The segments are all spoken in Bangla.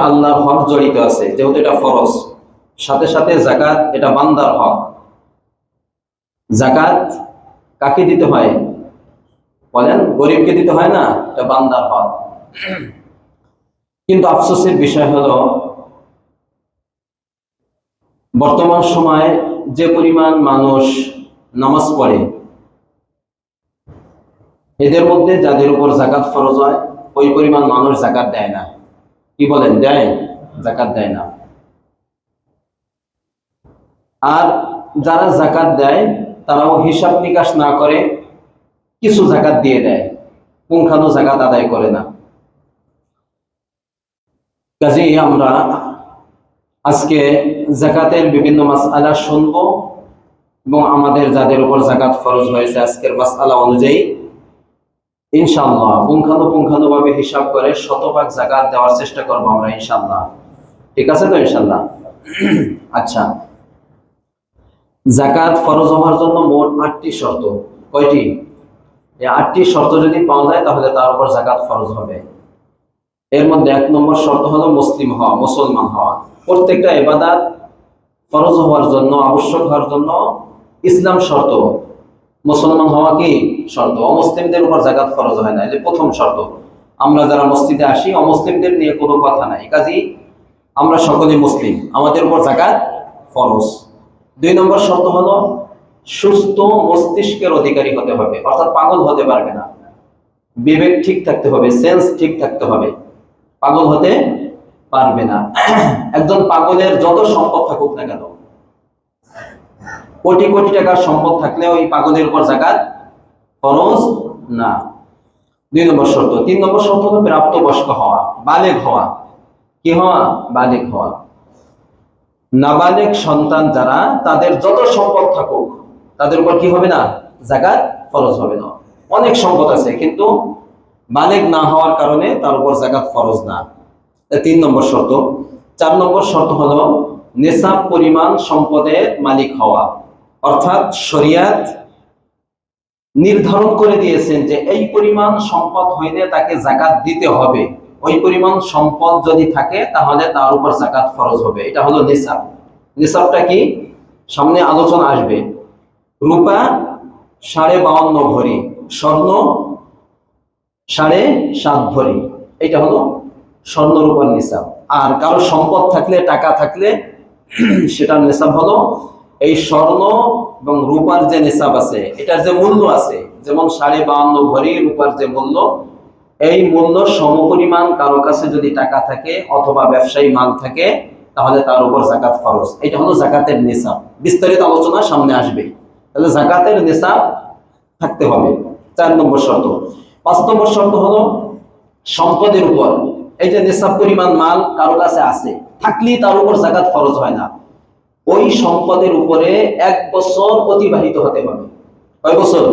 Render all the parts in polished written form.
আল্লাহর হক জড়িত আছে, যেহেতু এটা ফরজ। সাথে সাথে যাকাত এটা বান্দার হক। যাকাত কাকে দিতে হয় বলেন? গরিবকে দিতে হয় না, এটা বান্দার হক। কিন্তু আফসোসের বিষয় হলো বর্তমান সময়ে যে পরিমাণ মানুষ নামাজ পড়ে, এদের মধ্যে যাদের উপর যাকাত ফরজ হয় ওই পরিমাণ মানুষ যাকাত দেয় না। কি বলেন? দেয়? যাকাত দেয় না। আর যারা যাকাত দেয় তারাও হিসাব নিকাশ না করে কিছু যাকাত দিয়ে দেয়, পুঙ্খানু যাকাত আদায় করে না। কাজেই আমরা আজকে যাকাতের বিভিন্ন মাসআলা শুনবো এবং আমাদের যাদের উপর যাকাত ফরজ হয়েছে আজকের মাসআলা অনুযায়ী ইনশাআল্লাহ পুঙ্খানুপুঙ্খানুভাবে হিসাব করে শতভাগ যাকাত দেওয়ার চেষ্টা করবো আমরা ইনশাআল্লাহ। ঠিক আছে তো ইনশাআল্লাহ? আচ্ছা, যাকাত ফরজ হওয়ার জন্য মোট 8টি শর্ত। কয়টি? এই 8টি শর্ত যদি পাওয়া যায় তাহলে তার উপর যাকাত ফরজ হবে। এর মধ্যে 1 নম্বর শর্ত হলো মুসলিম হওয়া, মুসলমান হওয়া। প্রত্যেকটা ইবাদত ফরজ হওয়ার জন্য, আবশ্যক হওয়ার জন্য ইসলাম শর্ত, মুসলমান হওয়া কি শর্ত। অমুসলিমদের উপর যাকাত ফরজ হয় না, এই যে প্রথম শর্ত। আমরা যারা মসজিদে আসি অমুসলিমদের নিয়ে কোনো কথা নাই, কাজেই আমরা সকলে মুসলিম, আমাদের উপর যাকাত ফরজ। 2 নম্বর শর্ত হলো সুস্থ মস্তিষ্কের অধিকারী হতে হবে, অর্থাৎ পাগল হতে পারবে না। বিবেক ঠিক থাকতে হবে, সেন্স ঠিক থাকতে হবে, পাগল হতে পারবে না। একজন পাগলের যত সম্পদ থাকুক না কেন, কোটি কোটি টাকার সম্পদ থাকলে ওই পাগলের উপর যাকাত ফরজ না। 2 নম্বর শর্ত। 3 নম্বর শর্ত হলো প্রাপ্তবয়স্ক হওয়া, বালেগ হওয়া। কি হওয়া? বালেগ হওয়া। নাবালেগ সন্তান যারা, তাদের যত সম্পদ থাকুক তাদের উপর কি হবে না? যাকাত ফরজ হবে না। অনেক সম্পদ আছে কিন্তু বালেগ না হওয়ার কারণে তার উপর যাকাত ফরজ না। 3 নম্বর শর্ত। 4 নম্বর শর্ত হলো নিসাব পরিমাণ সম্পদের মালিক হওয়া, অর্থাৎ শরিয়াত নির্ধারণ করে দিয়েছেন যে এই পরিমাণ সম্পদ হইলে তাকে যাকাত দিতে হবে। ওই পরিমাণ সম্পদ যদি থাকে তাহলে তার উপর যাকাত ফরজ হবে। এটা হলো নিসাব। নিসাবটা কি? সামনে আলোচনা আসবে। রূপা 52.5 ভরি, স্বর্ণ 7.5 ভরি, এটা হলো স্বর্ণ রূপার নিসাব। আর কারো সম্পদ থাকলে, টাকা থাকলে সেটার নিসাব হলো এই স্বর্ণ এবং রূপার যে নিসাব আছে, এটার যে মূল্য আছে, যেমন 52.5 ভরি রূপার যে মূল্য, এই মূল্য সমপরিমাণ কারো কাছে যদি টাকা থাকে অথবা ব্যবসায়ী মাল থাকে তাহলে তার উপর যাকাত ফরজ। এটা হলো যাকাতের নিসাব। বিস্তারিত আলোচনা সামনে আসবে। তাহলে যাকাতের নিসাব থাকতে হবে, 4 নম্বর শর্ত। 5 নম্বর শর্ত হলো সম্পদের উপর, এই যে নিসাব পরিমাণ মাল কারো কাছে আছে, থাকলেই তার উপর যাকাত ফরজ হয় না। ওই সম্পদের উপরে 1 বছর অতিবাহিত হতে হবে। কয় বছর?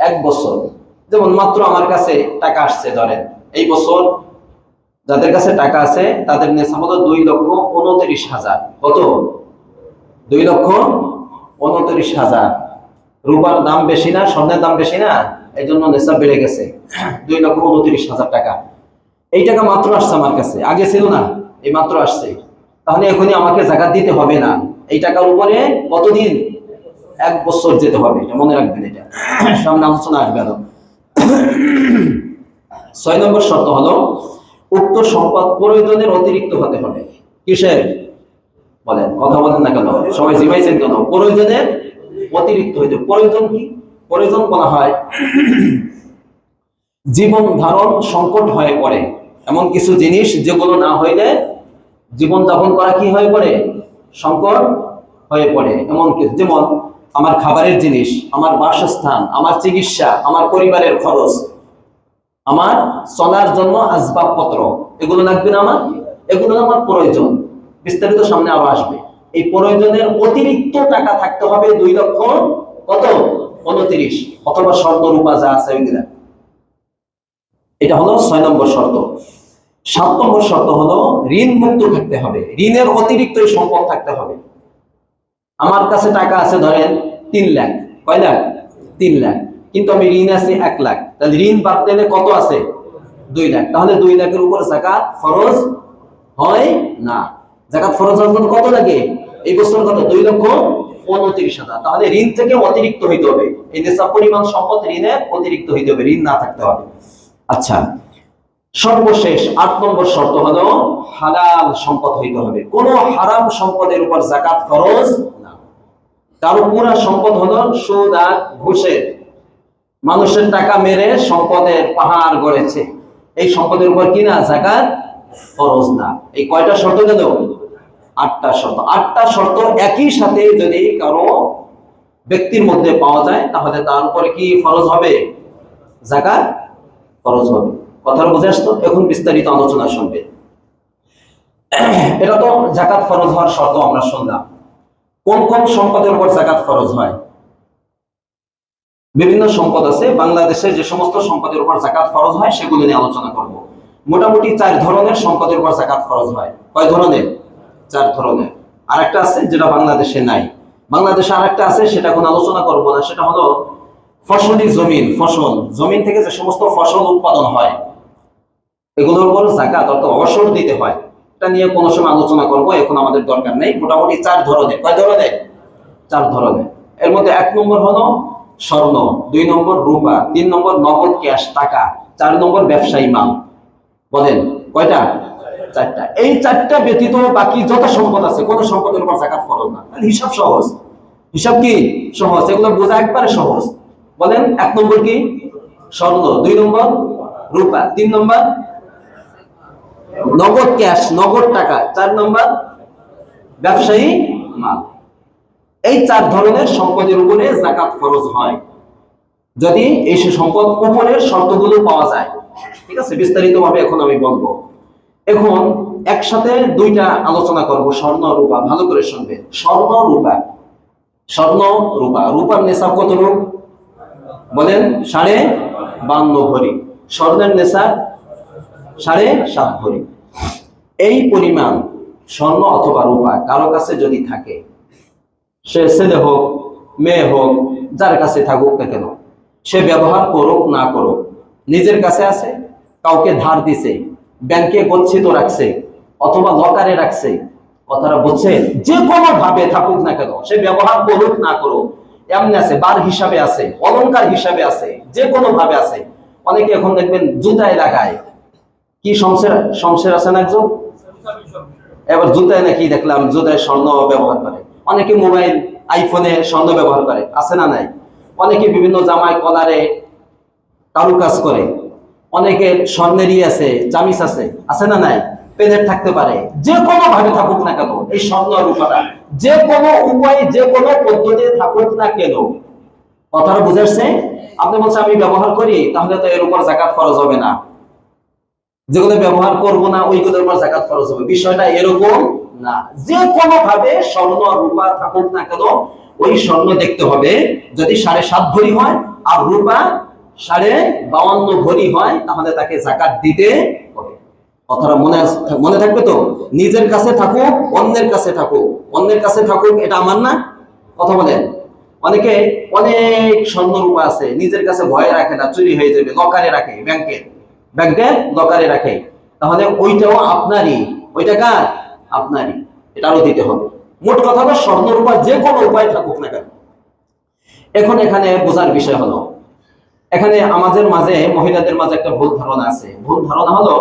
1 বছর। যেমন মাত্র আমার কাছে টাকা আসছে, ধরেন এই বছর যাদের কাছে টাকা আছে তাদের নিসাব হলো 2,29,000। কত? 2,29,000। রূপার দাম বেশি না, স্বর্ণের দাম বেশি না, এই জন্য নিসাব বেড়ে গেছে 2,29,000 টাকা। এই টাকা মাত্র আসছে আমার কাছে, আগে ছিল না, এই মাত্র আসছে। তাহলে এখনই আমাকে যাকাত দিতে হবে না। এই টাকার উপরে কতদিন? 1 বছর যেতে হবে, এটা মনে রাখবেন। এটা সামনে আলোচনা আসবে আরো। 6 নম্বর শর্ত হলো উক্ত সম্পদ প্রয়োজনের অতিরিক্ত হতে হবে। কিসের? বলেন, কথা বলেন না কেন, সবাই জিমাইছেন কেন? প্রয়োজনের অতিরিক্ত হইতে। প্রয়োজন কি? প্রয়োজন বলা হয় জীবন ধারণ সংকট হয়ে পড়ে, এমন কিছু জিনিস যেগুলো না হইলে জীবন যাপন করা কি হয়ে পড়ে? সংকট হয়ে পড়ে। এমন কিছু, যেমন আমার খাবারের জিনিস, আমার বাসস্থান, আমার চিকিৎসা, আমার পরিবারের খরচ, আমার চলার জন্য আসবাবপত্র, এগুলো লাগবে না আমার, এগুলো আমার প্রয়োজন। বিস্তারিত সামনে আরো আসবে। এই প্রয়োজনের অতিরিক্ত টাকা থাকতে হবে 2,29,000 অথবা স্বর্ণ রূপা যা আছে ওইগুলা। এটা হলো 6 নম্বর শর্ত। 7 নম্বর শর্ত হলো ঋণ মুক্ত থাকতে হবে, ঋণের অতিরিক্ত সম্পদ থাকতে হবে। আমার কাছে টাকা আছে ধরেন 3 লাখ। কয় লাখ? 3 লাখ। কিন্তু আমি ঋণ আছে 1 লাখ, তাহলে ঋণ বাদ দিলে কত আছে? 2 লাখ। তাহলে 2 লাখের উপর যাকাত ফরজ হয় না। যাকাত ফরজ হওয়ার জন্য কত লাগে? এই বছর কত? 2,29,000। তাহলে ঋণ থেকে অতিরিক্ত হইতে হবে, এই নিসাব পরিমাণ সম্পদ ঋণের অতিরিক্ত হইতে হবে, ঋণ না থাকতে হবে। আচ্ছা, সর্বশেষ 8 নম্বর শর্ত হলো হালাল সম্পদ হইতে হবে, কোন হারাম সম্পদের উপর যাকাত ফরজ না। কারো পুরা সম্পদ হলো সুদ আর ঘুষের, মানুষের টাকা মেরে সম্পদের পাহাড় গড়েছে, এই সম্পদের উপর কি না? যাকাত ফরজ না। এই কয়টা শর্ত গেল? 8টা শর্ত। 8টা শর্ত একই সাথে যদি কারো ব্যক্তির মধ্যে পাওয়া যায় তাহলে তার উপরে কি ফরজ হবে? যাকাত ফরজ হবে। কথাটা বুঝে আসতো? এখন বিস্তারিত আলোচনা শুনবে। এটা তো যাকাত ফরজ হওয়ার শর্ত আমরা শুনলাম। কোন কোন সম্পদের উপর যাকাত ফরজ হয়? বিভিন্ন সম্পদ আছে, বাংলাদেশে যে সমস্ত সম্পদের উপর যাকাত ফরজ হয় সেগুলো নিয়ে আলোচনা করব। মোটামুটি 4 ধরনের সম্পদের উপর যাকাত ফরজ হয়। কয় ধরনের? 4 ধরনের। আরেকটা আছে যেটা বাংলাদেশে নাই, বাংলাদেশে আরেকটা আছে, সেটা কোনো আলোচনা করব না। সেটা হলো ফসলি জমিন, ফসল জমিন থেকে যে সমস্ত ফসল উৎপাদন হয় এগুলোর উপর যাকাত অর্থাৎ অবসর দিতে হয়। এটা নিয়ে কোনো সময় আলোচনা করব, এখন আমাদের দরকার নেই। মোটামুটি 4 ধরনের। কয় ধরনের? 4 ধরনের। এর মধ্যে 1 নম্বর হলো স্বর্ণ, 2 নম্বর রূপা, 3 নম্বর নগদ ক্যাশ টাকা, 4 নম্বর ব্যবসায়ী মাল। বলেন কয়টা? 4টা। এই 4টা ব্যতীত বাকি যত সম্পদ আছে কোন সম্পদের উপর যাকাত ফরজ না। হিসাব সহজ, হিসাব কি সহজ, এগুলো বোঝা একবারে সহজ। বলেন 1 নম্বর কি? স্বর্ণ, 2 নম্বর রূপা, 3 নম্বর নগদ ক্যাশ নগদ টাকা, 4 নম্বর ব্যবসায়ী মাল। এই 4 ধরনের সম্পদের উপরে যাকাত ফরজ হয় যদি এই সম্পদ উপরের শর্তগুলো পাওয়া যায়। ঠিক আছে, বিস্তারিত ভাবে এখন আমি বলবো। এখন একসাথে 2টা আলোচনা করব, স্বর্ণ রূপা। ভালো করে শুনবে। স্বর্ণ রূপা, স্বর্ণ রূপা। রূপার নেশাব কত রূপ? বলেন 52.5 ভরি। স্বর্ণের নেশাব 7.5 ভরি। এই পরিমাণ স্বর্ণ অথবা রূপা কারো কাছে যদি থাকে, সে ছেলে হোক মেয়ে হোক যার কাছে থাকুক না কেন, সে ব্যবহার করুক না করুক, নিজের কাছে আছে, কাউকে ধার দিছে, ব্যাংকে গচ্ছিত রাখছে অথবা লকারে রাখছে, কথাটা বুঝছেন? যে কোনো ভাবে থাকুক না কেন, সে ব্যবহার করুক না করুক, এমনি আছে, বার হিসাবে আছে, অলংকার হিসাবে আছে, যে কোনো ভাবে আছে। অনেকে এখন দেখবেন জুতায় লাগায়, কি শমশের শমশের আছে না একজন, এবার জুতায় নাকি দেখলাম জুতায় স্বর্ণ ব্যবহার করে। অনেকে মোবাইল আইফোনে স্বর্ণ ব্যবহার করে, আছে না নাই? অনেকে বিভিন্ন জামায় কলারে কারুকাজ করে, অনেকে স্বর্ণেরই আছে, চামিচ আছে, আছে না নাই? পেনের থাকতে পারে, যে কোনো ভাবে থাকুক না কেন এই স্বর্ণ রূপাটা, যে কোনো উপায়ে যে কোনো পদ্ধতিতে থাকুক না কেন, কথাটা বুঝাচ্ছে? আপনি বলছেন আমি ব্যবহার করি, তাহলে তো এর উপর যাকাত ফরজ হবে না, যেগুলো ব্যবহার করব না ওইগুলোর উপর যাকাত ফরজ হবে। বিষয়টা এরকম না। যে কোনো ভাবে স্বর্ণ রূপা থাকুক না কেন, ওই স্বর্ণ দেখতে হবে যদি 7.5 ভরি হয় আর রূপা 52.5 ভরি হয় তাহলে তাকে যাকাত দিতে হবে। কথাটা মনে থাকবে তো? নিজের কাছে থাকুক অন্যের কাছে থাকুক, অন্যের কাছে থাকুক এটা আমার না। কথা বলেন। অনেকে অনেক স্বর্ণ রূপা আছে, নিজের কাছে ভয় রাখে না, চুরি হয়ে যাবে, লকারে রাখে, ব্যাংকের লকারে রাখে, তাহলে ওইটাও আপনারই, ওইটা কার? আপনারই, এটারও দিতে হবে। মোট কথা হলো স্বর্ণ রূপা যে কোনো উপায় থাকুক না কেন। এখন এখানে বোঝার বিষয় হলো, এখানে আমাদের মাঝে মহিলাদের মাঝে একটা ভুল ধারণা আছে। ভুল ধারণা হলো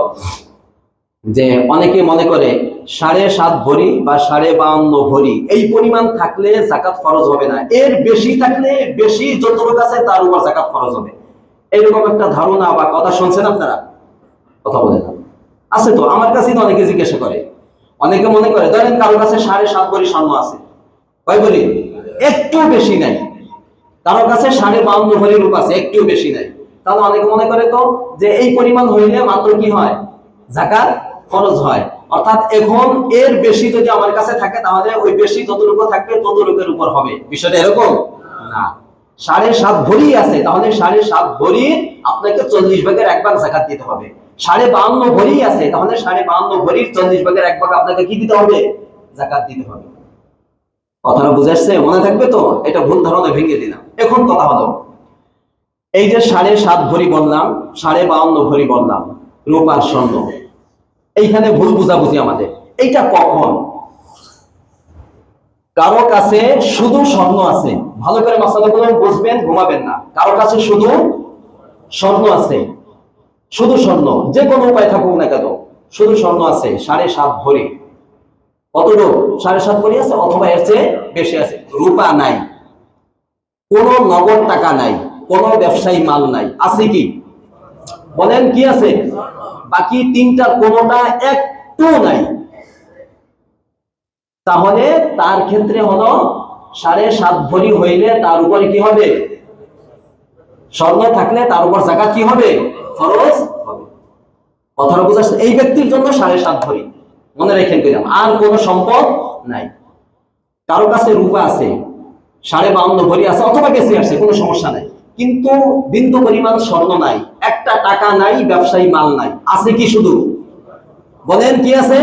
যে অনেকে মনে করে 7.5 ভরি বা 52.5 ভরি এই পরিমাণ থাকলে যাকাত ফরজ হবে না, এর বেশি থাকলে বেশি যতটুকু আছে তার উপর যাকাত ফরজ হবে। এইরকম একটা ধারণা বা কথা শুনছেন আপনারা? কথা বলে না আছে তো, আমার কাছেই তো অনেকে জিজ্ঞাসা করে। অনেকে মনে করে, ধরেন কারো কাছে 7.5 ভরি স্বর্ণ আছে, কয় ভরি? একটু বেশি নাই। কারো কাছে 52.5 ভরি রূপ আছে, একটু বেশি নাই। তাহলে অনেকে মনে করে তো যে এই পরিমাণ হইলে মাত্র কি হয়? যাকাত ফরজ হয়। অর্থাৎ এখন এর বেশি যদি আমার কাছে থাকে তাহলে ওই বেশি যতটুকু থাকবে ততটুকুর উপর হবে। বিষয়টা এরকম না। 7.5 ভরি আছে, তাহলে 7.5 ভরি আপনাকে 40 ভাগের 1 ভাগ যাকাত দিতে হবে। 52.5 ভরি আছে, তাহলে 52.5 ভরির 40 ভাগের 1 ভাগ আপনাকে কি দিতে হবে? যাকাত দিতে হবে। কথাটা বুঝে আসছে? মনে থাকবে তো? এটা ভুল ধারণা ভেঙে দিলাম। এখন কথা হলো, এই যে 7.5 ভরি বললাম, 52.5 ভরি বললাম রূপার স্বর্ণ, এইখানে ভুল বুঝাবুঝি আমাদের। এইটা কখন? কারো কাছে শুধু স্বর্ণ আছে, ভালো করে মাসালাগুলো বুঝবেন, ঘুমাবেন না। কারো কাছে শুধু স্বর্ণ আছে, শুধু স্বর্ণ, যে কোনো উপায় থাকুক না কেন, শুধু স্বর্ণ আছে 7.5 ভরি। কতটুকু? 7.5 ভরি আছে, অথবা এর চেয়ে বেশি আছে। রূপা নাই, কোনো নগদ টাকা নাই, কোনো ব্যবসায়ী মাল নাই, আছে কি? বলেন কি আছে? বাকি তিনটার কোনোটা একটু নাই। তাহলে তার ক্ষেত্রে হলো 7.5 ভরি হইলে তার উপরে কি হবে? স্বর্ণ থাকলে তার উপর যাকাত কি হবে? ফরজ হবে। কথাটা বুঝাচ্ছে? এই ব্যক্তির জন্য 7.5 ভরি, মনে রেখেন দিলাম। আর কোনো সম্পদ নাই। কারো কাছে রূপা আছে 52.5 ভরি আছে, অথবা বেশি আছে, কোনো সমস্যা নাই, কিন্তু বিন্দু পরিমাণ স্বর্ণ নাই, একটা টাকা নাই, ব্যবসায়ী মাল নাই, আছে কি? শুধু বলেন কি আছে?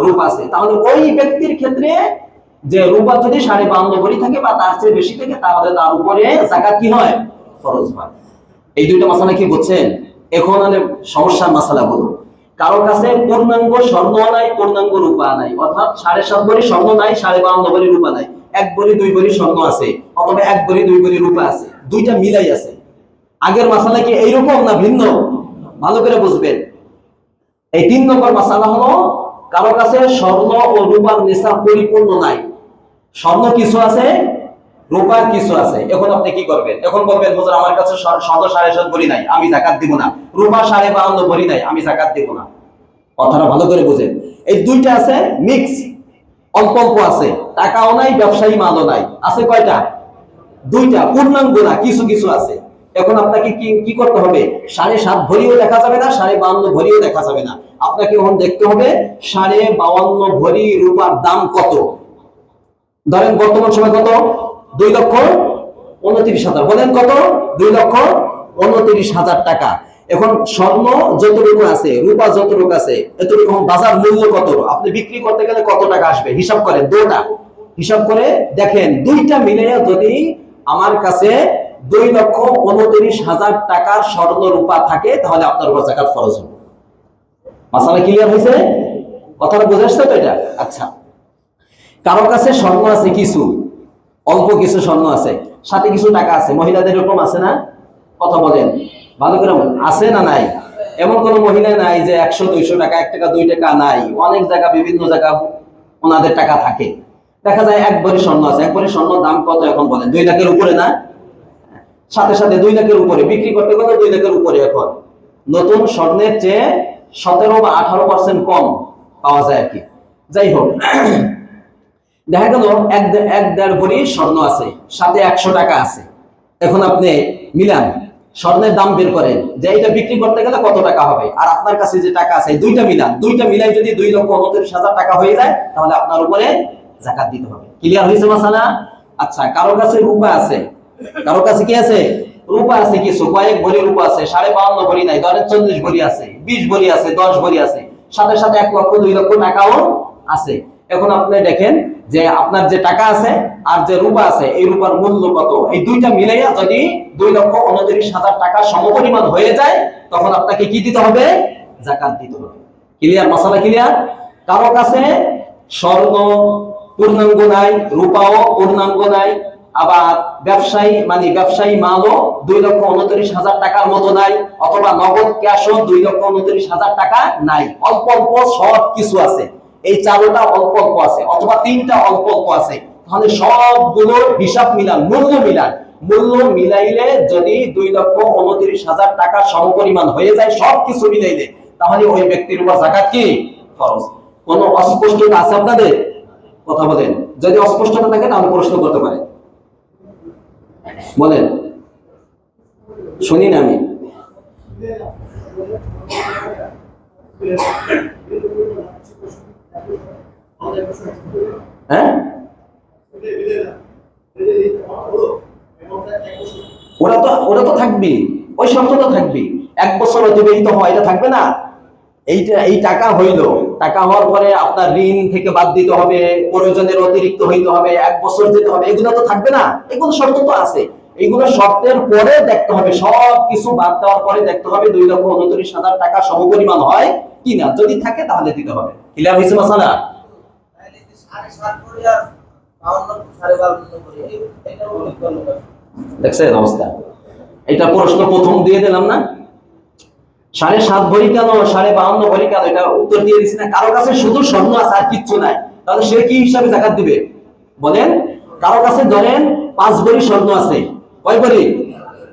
রূপা আছে। তাহলে ওই ব্যক্তির ক্ষেত্রে যে রূপা যদি 52.5 ভরি থাকে বা তার চেয়ে বেশি থাকে, তাহলে তার উপরে যাকাত কি হয়? ফরজ হয়। এই দুইটা মাসালা কি বুঝছেন? এখন সমস্যার মাসালা বলো। কারো কাছে পূর্ণাঙ্গ স্বর্ণ নাই, পূর্ণাঙ্গ রূপা নাই, অর্থাৎ 7.5 ভরি স্বর্ণ নাই, 52.5 ভরি রূপা নাই, 1 ভরি 2 ভরি স্বর্ণ আছে, অথবা 1 ভরি 2 ভরি রূপা আছে, দুইটা মিলাই আছে। আগের মাসালা কি এইরকম না ভিন্ন? ভালো করে বুঝবেন। এই 3 নম্বর মাসালা হলো, কারো কাছে স্বর্ণ ও রূপার নিসাব পরিপূর্ণ নাই, স্বর্ণ কিছু আছে, রূপা কিছু আছে। এখন আপনি কি করবেন? এখন বলবেন, হুজুর আমার কাছে স্বর্ণ 7.5 ভরি নাই, আমি যাকাত দিব না, রূপা 52.5 ভরি নাই, আমি যাকাত দিব না। কথাটা ভালো করে বুঝেন। এই দুইটা আছে মিক্স, অল্প অল্প আছে, টাকাও নাই, ব্যবসায়ী মালও নাই, আছে কয়টা? দুইটা, পূর্ণাঙ্গ না, কিছু কিছু আছে। এখন আপনাকে কি কি করতে হবে? 7.5 ভরিও দেখা যাবে না, 52.5 ভরিও দেখা যাবে না। আপনাকে এখন দেখতে হবে 52.5 ভরি রূপার দাম কত। ধরেন বর্তমান সময় কত? 2,29,000। বলেন কত? 2,29,000 টাকা। এখন স্বর্ণ যতটুকু আছে, রূপা যতটুকু আছে, এতটুকু বাজার মূল্য কত? আপনি বিক্রি করতে গেলে কত টাকা আসবে? হিসাব করেন, দুটা হিসাব করে দেখেন। দুইটা মিলে যদি আমার কাছে 2,29,000 টাকার স্বর্ণ রূপা থাকে, তাহলে আপনার উপর যাকাত ফরজ হবে। মাসালা ক্লিয়ার হয়েছে? কথাটা বুঝে আসছে তো এটা? আচ্ছা, কারো কাছে স্বর্ণ আছে কিছু, অল্প কিছু স্বর্ণ আছে, সাথে কিছু টাকা আছে। মহিলাদের এরকম আছে না? কথা বলেন ভালো করে, আছে না নাই? এমন কোন মহিলা নাই যে 100-200 টাকা, 1 টাকা 2 টাকা নাই। অনেক জায়গা, বিভিন্ন জায়গা ওনাদের টাকা থাকে। দেখা যায় 1 ভরি স্বর্ণ আছে। 1 ভরি স্বর্ণের দাম কত এখন বলেন? 2 লাখের উপরে না? সাথে সাথে 2 লাখের উপরে বিক্রি করতে গেলে 2 লাখের উপরে। এখন নতুন স্বর্ণের চেয়ে 17 বা 18% কম পাওয়া যায় আর কি। যাই হোক, দেখা গেল 1-1.5 ভরি স্বর্ণ আছে, সাথে 100 টাকা আছে। এখন আপনি মিলান, স্বর্ণের দাম বের করেন যে এটা বিক্রি করতে গেলে কত টাকা হবে, আর আপনার কাছে যে টাকা আছে, দুইটা মিলান। দুইটা মিলাই যদি 2,29,000 টাকা হয়ে যায়, তাহলে আপনার উপরে যাকাত দিতে হবে। ক্লিয়ার হয়েছে মাসালা? আচ্ছা, কারো কাছে রূপা আছে, কারো কাছে কি আছে? রূপা আছে কিছু, কয়েক ভরি রূপা আছে, 52.5 ভরি নাই, ধরেন 40 ভরি আছে, 20 ভরি আছে, 10 ভরি আছে, সাথে সাথে 1 লক্ষ 2 লক্ষ টাকাও আছে। এখন আপনি দেখেন যে আপনার যে টাকা আছে আর যে রূপা আছে, এই রূপার মূল্য কত। এই দুইটা মিলাইয়া যদি 2,29,000 টাকা সমপরিমাণ হয়ে যায়, তখন আপনাকে কি দিতে হবে? যাকাত দিতে হবে। ক্লিয়ার? মাসালা ক্লিয়ার? কারো কাছে স্বর্ণ পূর্ণাঙ্গ নাই, রূপাও পূর্ণাঙ্গ নাই, আবার ব্যবসায়ী মালও 2,29,000 টাকার মতো নাই, অথবা নগদ ক্যাশও 2,29,000 টাকা নাই, অল্প অল্প শর্ট কিছু আছে। এই চারটা অল্প অল্প আছে, অথবা তিনটা অল্প অল্প আছে। তাহলে সবগুলোর হিসাব মিলান, মূল্য মিলান। মূল্য মিলাইলে যদি 2,29,000 টাকা সমপরিমাণ হয়ে যায়, সবকিছু মিলাইলে, তাহলে ওই ব্যক্তির উপর যাকাত কি ফরজ। কোনো অস্পষ্টতা আছে আপনাদের? কথা বলেন। যদি অস্পষ্টতা থাকে তাহলে প্রশ্ন করতে পারেন, বলেন, শুনি না আমি। হ্যাঁ, ওরা তো থাকবে, ওই শর্ত তো থাকবে। 1 বছর অতিবাহিত হয়, এটা থাকবে না? এই টাকা হইলো, টাকা হওয়ার পরে আপনার ঋণ থেকে বাদ দিতে হবে, প্রয়োজনের অতিরিক্ত হইতে হবে, 1 বছর যেতে হবে, এগুলো তো থাকবে না? এগুলো শর্ত তো আছে। এইগুলো শর্তের পরে দেখতে হবে, সব কিছু বাদ দেওয়ার পরে দেখতে হবে 2,29,000 টাকা সমপরিমাণ হয় কিনা, যদি থাকে তাহলে দিতে হবে। ক্লিয়ার হয়েছে মাসালা? দেখছেন অবস্থা? এটা প্রশ্ন প্রথম দিয়ে দিলাম না, 7.5 ভরি কেন 52.5 ভরি কেন, এটা উত্তর দিয়ে দিছি না। কারো কাছে শুধু স্বর্ণ আছে আর কিচ্ছু নাই, তাহলে সে কি হিসাবে যাকাত দিবে বলেন? কারো কাছে ধরেন 5 ভরি স্বর্ণ আছে, কয় ভরি?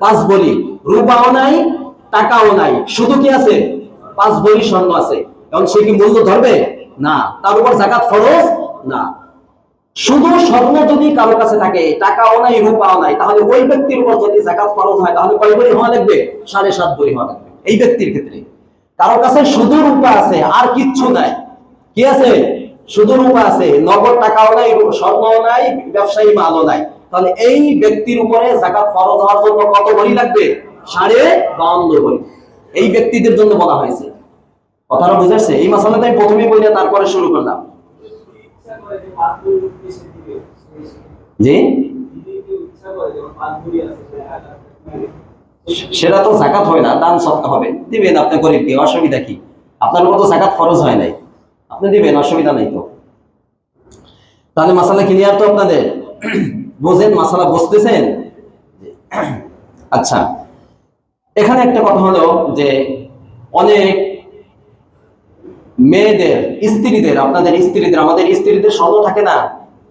5 ভরি। রূপাও নাই, টাকাও নাই, শুধু কি আছে? 5 ভরি স্বর্ণ আছে। এখন সে কি মূল্য ধরবে? না। তার উপর যাকাত ফরজ না। শুধু স্বর্ণ যদি কারো কাছে থাকে, টাকাও নাই, রূপাও নাই, তাহলে ওই ব্যক্তির উপর যদি যাকাত ফরজ হয় তাহলে কয় ভরি হওয়া লাগবে? 7.5 ভরি হওয়া লাগবে এই ব্যক্তির ক্ষেত্রে। কারো কাছে শুধু রূপা আছে আর কিচ্ছু নাই, কি আছে? শুধু রূপা আছে, নগদ টাকাও নাই, স্বর্ণও নাই, ব্যবসায়ী মালও নাই, তাহলে এই ব্যক্তির উপরে যাকাত ফরজ হওয়ার জন্য কত ভরি লাগবে? 52.5 ভরি। এই ব্যক্তিদের জন্য বলা হয়েছে। কথাটা বুঝাচ্ছে? এই মাসালাটা আমি প্রথমে বলে তারপরে শুরু করলাম। জি, সেটা তো যাকাত হয় না, দান সদকা হবে, দিবেন আপনি গরিবকে, অসুবিধা কি? আপনার মতো যাকাত ফরজ হয় নাই, আপনি দিবেন, অসুবিধা নাই তো। তাহলে মাসালা ক্লিয়ার তো আপনাদের? বুঝেন মাসালা, বুঝতেছেন? আচ্ছা, এখানে একটা কথা হলো যে অনেক মেয়েদের স্ত্রীদের, আপনাদের স্ত্রীদের, আমাদের স্ত্রীদের স্বর্ণ থাকে না,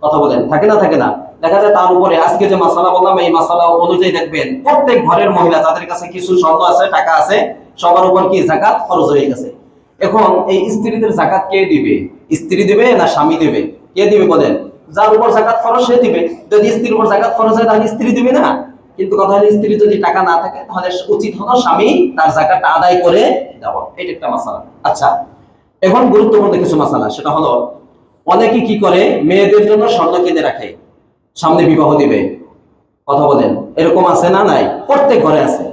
কথা বলেন, থাকে না? থাকে না? দেখা যায় তার উপরে আজকে যে মাসালা বললাম এই মাসালা অনুযায়ী দেখবেন প্রত্যেক ঘরের মহিলা তাদের কাছে কিছু স্বর্ণ আছে, টাকা আছে, সবার উপর কি যাকাত ফরজ হয়ে গেছে। এখন এই স্ত্রীদের যাকাত কে দিবে? স্ত্রী দিবে না স্বামী দিবে? কে দিবে বলেন? যার উপর যাকাত ফরজ সে দিবে। যদি স্ত্রীর উপর যাকাত ফরজ হয় তাহলে স্ত্রী দিবে না? কিন্তু কথা হলো স্ত্রী যদি টাকা না থাকে তাহলে উচিত হলো স্বামী তার যাকাতটা আদায় করে দেওয়া। এটা একটা মাসালা। আচ্ছা, এখন গুরুত্বপূর্ণ কিছু মাসালা, সেটা হলো অনেকে কি করে মেয়েদের জন্য স্বর্ণ কিনে রাখে, সামনে বিবাহ দিবে, কথা বলেন, এরকম আছে না নাই? প্রত্যেক ঘরে আছে,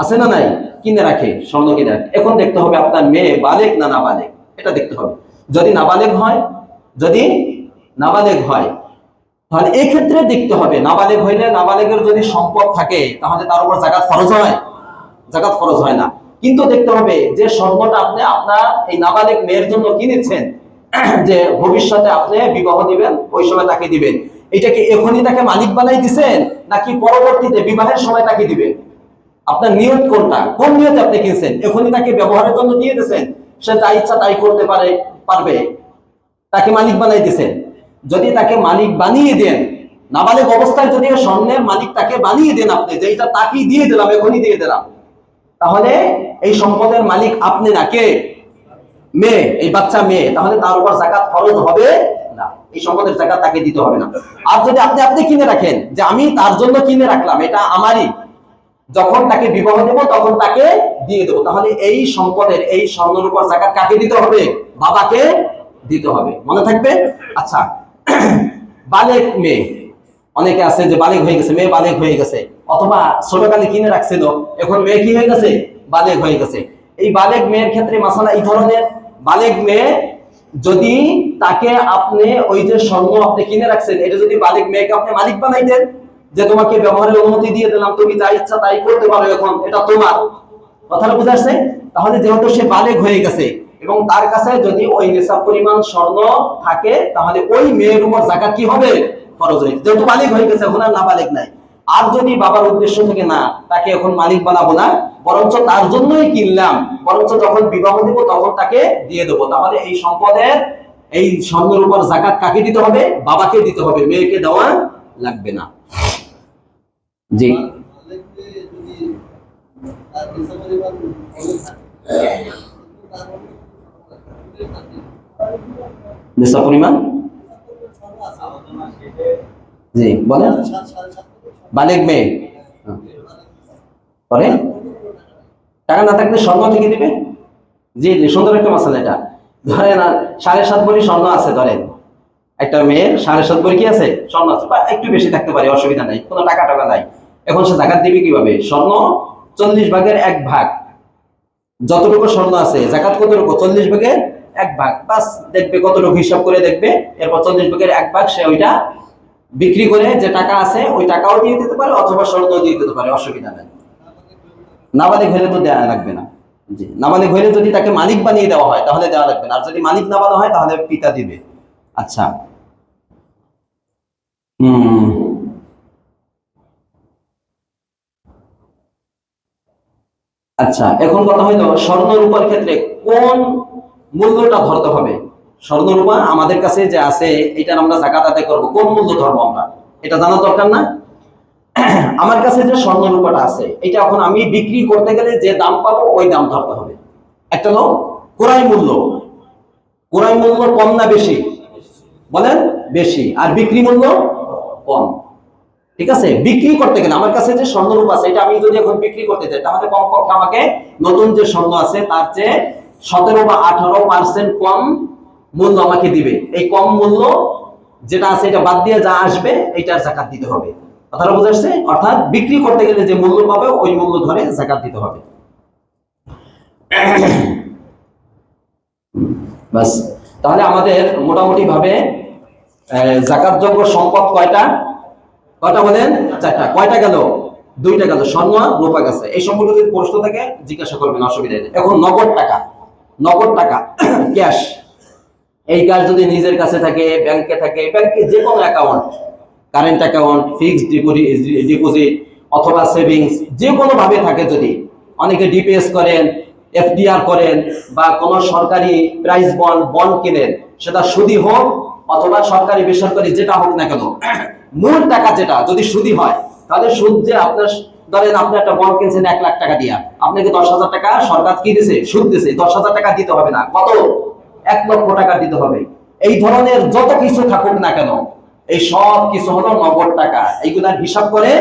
আছে না নাই? কিনে রাখে, স্বর্ণ কিনে রাখে। এখন দেখতে হবে আপনার মেয়ে বালেগ না নাবালেগ, এটা দেখতে হবে। যদি নাবালেগ হয়, যদি নাবালেগ হয় তাহলে এই ক্ষেত্রে দেখতে হবে, নাবালেগ হইলে, নাবালেগের যদি সম্পদ থাকে তাহলে তার উপর যাকাত ফরজ হয়? যাকাত ফরজ হয় না। কিন্তু দেখতে হবে যে স্বর্ণটা আপনি আপনার এই নাবালেগ মেয়ের জন্য কিনেছেন, যে ভবিষ্যতে আপনি বিবাহ দিবেন ওই সময় তাকে দিবেন, এটা কি এখনই তাকে মালিক বানাই দিবেন নাকি পরবর্তীতে বিবাহের সময় তাকে দিবেন? আপনার নিয়ত কোনটা? কোন নিয়তে আপনি কিনছেন? এখনই তাকে ব্যবহারের জন্য দিয়ে দিয়েছেন, সে যা ইচ্ছা তাই করতে পারবে, তাকে মালিক বানাই দিয়েছেন। যদি তাকে মালিক বানিয়ে দেন, নাবালেগ অবস্থায় যদি স্বর্ণের মালিক তাকে বানিয়ে দেন আপনি, যে এটা তাকেই দিয়ে দিলাম, এখনই দিয়ে দিলাম, তাহলে এই সম্পদের মালিক আপনি না, কে? মেয়ে, এই বাচ্চা মেয়ে, তাহলে তার উপর যাকাত ফরজ হবে না, এই সম্পদের যাকাত তাকে দিতে হবে না। আর যদি আপনি আপনি কিনে রাখেন, যে আমি তার জন্য কিনে রাখলাম, এটা আমারই, যখন তাকে বিবাহ দেব তখন তাকে দিয়ে দেবো, তাহলে এই সম্পদের, এই স্বর্ণের উপর যাকাত কাকে দিতে হবে? বাবাকে দিতে হবে, মনে থাকবে? আচ্ছা, বালেগ মেয়ে, অনেকে আছে যে বালেগ হয়ে গেছে, মেয়ে বালেগ হয়ে গেছে, অথবা ছোটকালে কিনে রাখছিল, এখন মেয়ে কি হয়ে গেছে? বালেগ হয়ে গেছে। এই বালেগ মেয়ের ক্ষেত্রে মাসালা এই ধরনের, বালেগ মেয়ে যদি তাকে আপনি ওই যে স্বর্ণ আপনি কিনে রাখছেন, এটা যদি বালেগ মেয়েকে আপনি মালিক বানাই দেন, যে তোমাকে ব্যবহারের অনুমতি দিয়ে দিলাম, তুমি যা ইচ্ছা তাই করতে পারো, এখন এটা তোমার, কথাটা বুঝা আসছে? তাহলে যেহেতু সে বালেগ হয়ে গেছে এবং তার কাছে যদি ওই নিসাব পরিমাণ স্বর্ণ থাকে, তাহলে ওই মেয়ের উপর যাকাত কি হবে? ফরজ হয়ে, যেহেতু বালেগ হয়ে গেছে, এখন আর নাবালেগ নাই। আর যদি বাবার উদ্দেশ্য থেকে না, তাকে এখন মালিক বানাবো না, বরঞ্চ তার জন্যই কিনলাম, বরঞ্চ যখন বিবাহ দিব তখন তাকে দিয়ে দেবো, তাহলে এই সম্পদের, এই স্বর্ণের উপর যাকাত কাকে দিতে হবে? বাবাকে দিতে হবে, মেয়েকে দেওয়া লাগবে না। জি, নিসাব পরিমাণ, জি বলেন। বালেগ মেয়ে পরে টাকা না থাকলে স্বর্ণ থেকে দিবে। জি জি, সুন্দর একটা মাসালা এটা। ধরেন 7.5 ভরি স্বর্ণ আছে, ধরেন একটা মেয়ের 7.5 ভরি কি আছে? স্বর্ণ আছে, বা একটু বেশি থাকতে পারে, অসুবিধা নাই, কোনো টাকা টাকা নাই। এখন সে যাকাত দিবে কিভাবে? স্বর্ণ 40/1 যতটুকু স্বর্ণ আছে, যাকাত কতটুকু? 40/1, বাস দেখবে কতটুকু হিসাব করে দেখবে, এরপর 40/1 সে ওইটা বিক্রি করে যে টাকা আছে ওই টাকাও দিয়ে দিতে পারে, অথবা স্বর্ণ দিয়ে দিতে পারে, অসুবিধা নেই। নাবালিগ হলে তো দেয়া লাগবে না, জি, নাবালিগ হইলে যদি তাকে মালিক বানিয়ে দেওয়া হয় তাহলে দেওয়া লাগবে না, আর যদি মালিক না বানানো হয় তাহলে পিতা দিবে। আচ্ছা, হুম, আচ্ছা, এখন কথা হইলো স্বর্ণ রূপার ক্ষেত্রে কোন মূল্যটা ধরতে হবে? স্বর্ণ রূপা আমাদের কাছে যে আছে এটার আমরা যাকাত আদায় করবো, কোন মূল্য ধরবো আমরা, এটা জানা দরকার না? আমার কাছে যে স্বর্ণ রূপাটা আছে এটা এখন আমি বিক্রি করতে গেলে যে দাম পাবো ওই দাম ধরতে হবে। একটা হলো ক্রয় মূল্য, ক্রয় মূল্য কম না বেশি? বলেন। বেশি। আর বিক্রি মূল্য কম। ঠিক আছে, বিক্রি করতে গেলে আমার কাছে যে স্বর্ণরূপ আছে এটা আমি যদি এখন বিক্রি করতে চাই তাহলে কমপক্ষে আমাকে নতুন যে স্বর্ণ আছে তার চেয়ে 17 বা 18% কম মূল্য আমাকে দিবে। এই কম মূল্য যেটা আছে এটা বাদ দিয়ে যা আসবে এইটার যাকাত দিতে হবে। কথাটা বুঝা আসছে? অর্থাৎ বিক্রি করতে গেলে যে মূল্য পাবে ওই মূল্য ধরে যাকাত দিতে হবে। বাস, তাহলে আমাদের মোটামুটি ভাবে যাকাতযোগ্য সম্পদ কয়টা? কয়টা বলেন? চারটা। কয়টা গেল? দুইটা গেল, স্বর্ণ আর রূপা গেছে। এই সম্পর্কে যদি প্রশ্ন থাকে জিজ্ঞাসা করবেন, অসুবিধা নেই। এখন নগদ টাকা, নগদ টাকা ক্যাশ, এই ক্যাশ যদি নিজের কাছে থাকে, ব্যাংকে থাকে, ব্যাংকে যে কোনো account, current account, fixed deposit অথবা সেভিংস, যে কোনো ভাবে থাকে, যদি অনেকে ডিপিএস করেন, এফডিআর করেন, বা কোনো সরকারি প্রাইস বন্ড বন্ড কিনেন, সেটা সুদি হোক অথবা সরকারি বেসরকারি যেটা হোক না কেন, মূল টাকা যেটা যদি সুদি হয় তাহলে সুদ যে আপনার, ধরেন আপনি একটা বন্ড কিনছেন 1 লাখ টাকা দিয়া, আপনাকে 10,000 টাকা সরকার কি দিছে? সুদ দিছে। 10,000 টাকা দিতে হবে না, কত? 1 লক্ষ টাকা দিতে হবে। এই ধরনের যত কিছু থাকুক না কেন এই সব কিছু হলো নগদ টাকা। এইগুলার হিসাব করে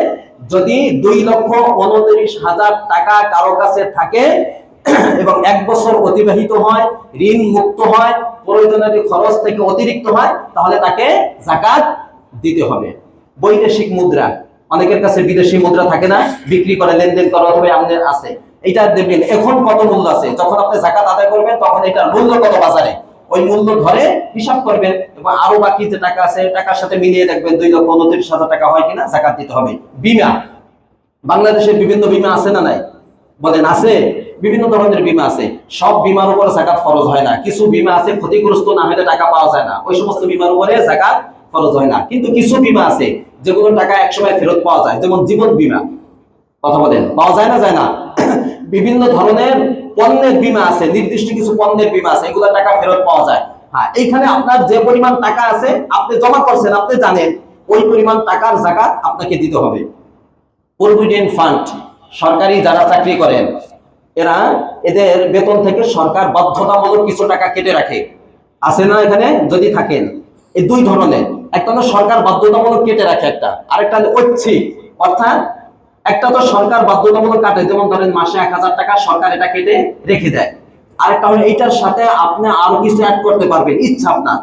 যদি 2,29,000 টাকা কারো কাছে থাকে এবং 1 বছর অতিবাহিত হয়, ঋণ মুক্ত হয়, প্রয়োজনীয় খরচ থেকে অতিরিক্ত হয়, তাহলে তাকে যাকাত দিতে হবে। বৈদেশিক মুদ্রা, অনেকের কাছে বিদেশি মুদ্রা থাকে না, বিক্রি করে লেনদেন করে অথবা আমাদের আছে, এটা দেখবেন এখন কত মূল্য আছে। যখন আপনি যাকাত আদায় করবেন তখন এটার মূল্য কত বাজারে, ওই মূল্য ধরে হিসাব করবেন এবং আরো বাকি যে টাকা আছে টাকার সাথে মিলিয়ে দেখবেন 2,29,000 টাকা হয় কিনা, যাকাত দিতে হবে। বিমা, বাংলাদেশের বিভিন্ন বিমা আছে না নাই? বলেন, আছে। বিভিন্ন ধরনের বিমা আছে, সব বিমার উপরে যাকাত ফরজ হয় না। কিছু বিমা আছে ক্ষতিগ্রস্ত না হলে টাকা পাওয়া যায় না, ওই সমস্ত বিমার উপরে যাকাত ফরজ হয় না। কিন্তু কিছু বিমা আছে যেগুলো টাকা একসময় ফেরত পাওয়া যায়, যেমন জীবন বিমা। কথা বলেন, পাওয়া যায় না? যায় না? বিভিন্ন ধরনের পণ্যের বিমা আছে, নির্দিষ্ট কিছু পণ্যের বিমা আছে, এগুলো টাকা ফেরত পাওয়া যায়। হ্যাঁ, এইখানে আপনার যে পরিমাণ টাকা আছে আপনি জমা করছেন, আপনি জানেন ওই পরিমাণ টাকার যাকাত আপনাকে দিতে হবে। প্রভিডেন্ট ফান্ড, সরকারি যারা চাকরি করেন এরা, এদের বেতন থেকে সরকার বাধ্যতামূলক কিছু টাকা কেটে রাখে, আছে না এখানে? যদি থাকেন, এই দুই ধরনের, একটা হলো সরকার বাধ্যতামূলক কেটে রাখে একটা, আরেকটা হলো ঐচ্ছিক। অর্থাৎ একটা তো সরকার বাধ্যতামূলক কাটে, যেমন ধরেন মাসে 1,000 টাকা সরকার এটা কেটে রেখে দেয়। আরেকটা হলো এইটার সাথে আপনি আরো কিছু অ্যাড করতে পারবেন, ইচ্ছা আপনার।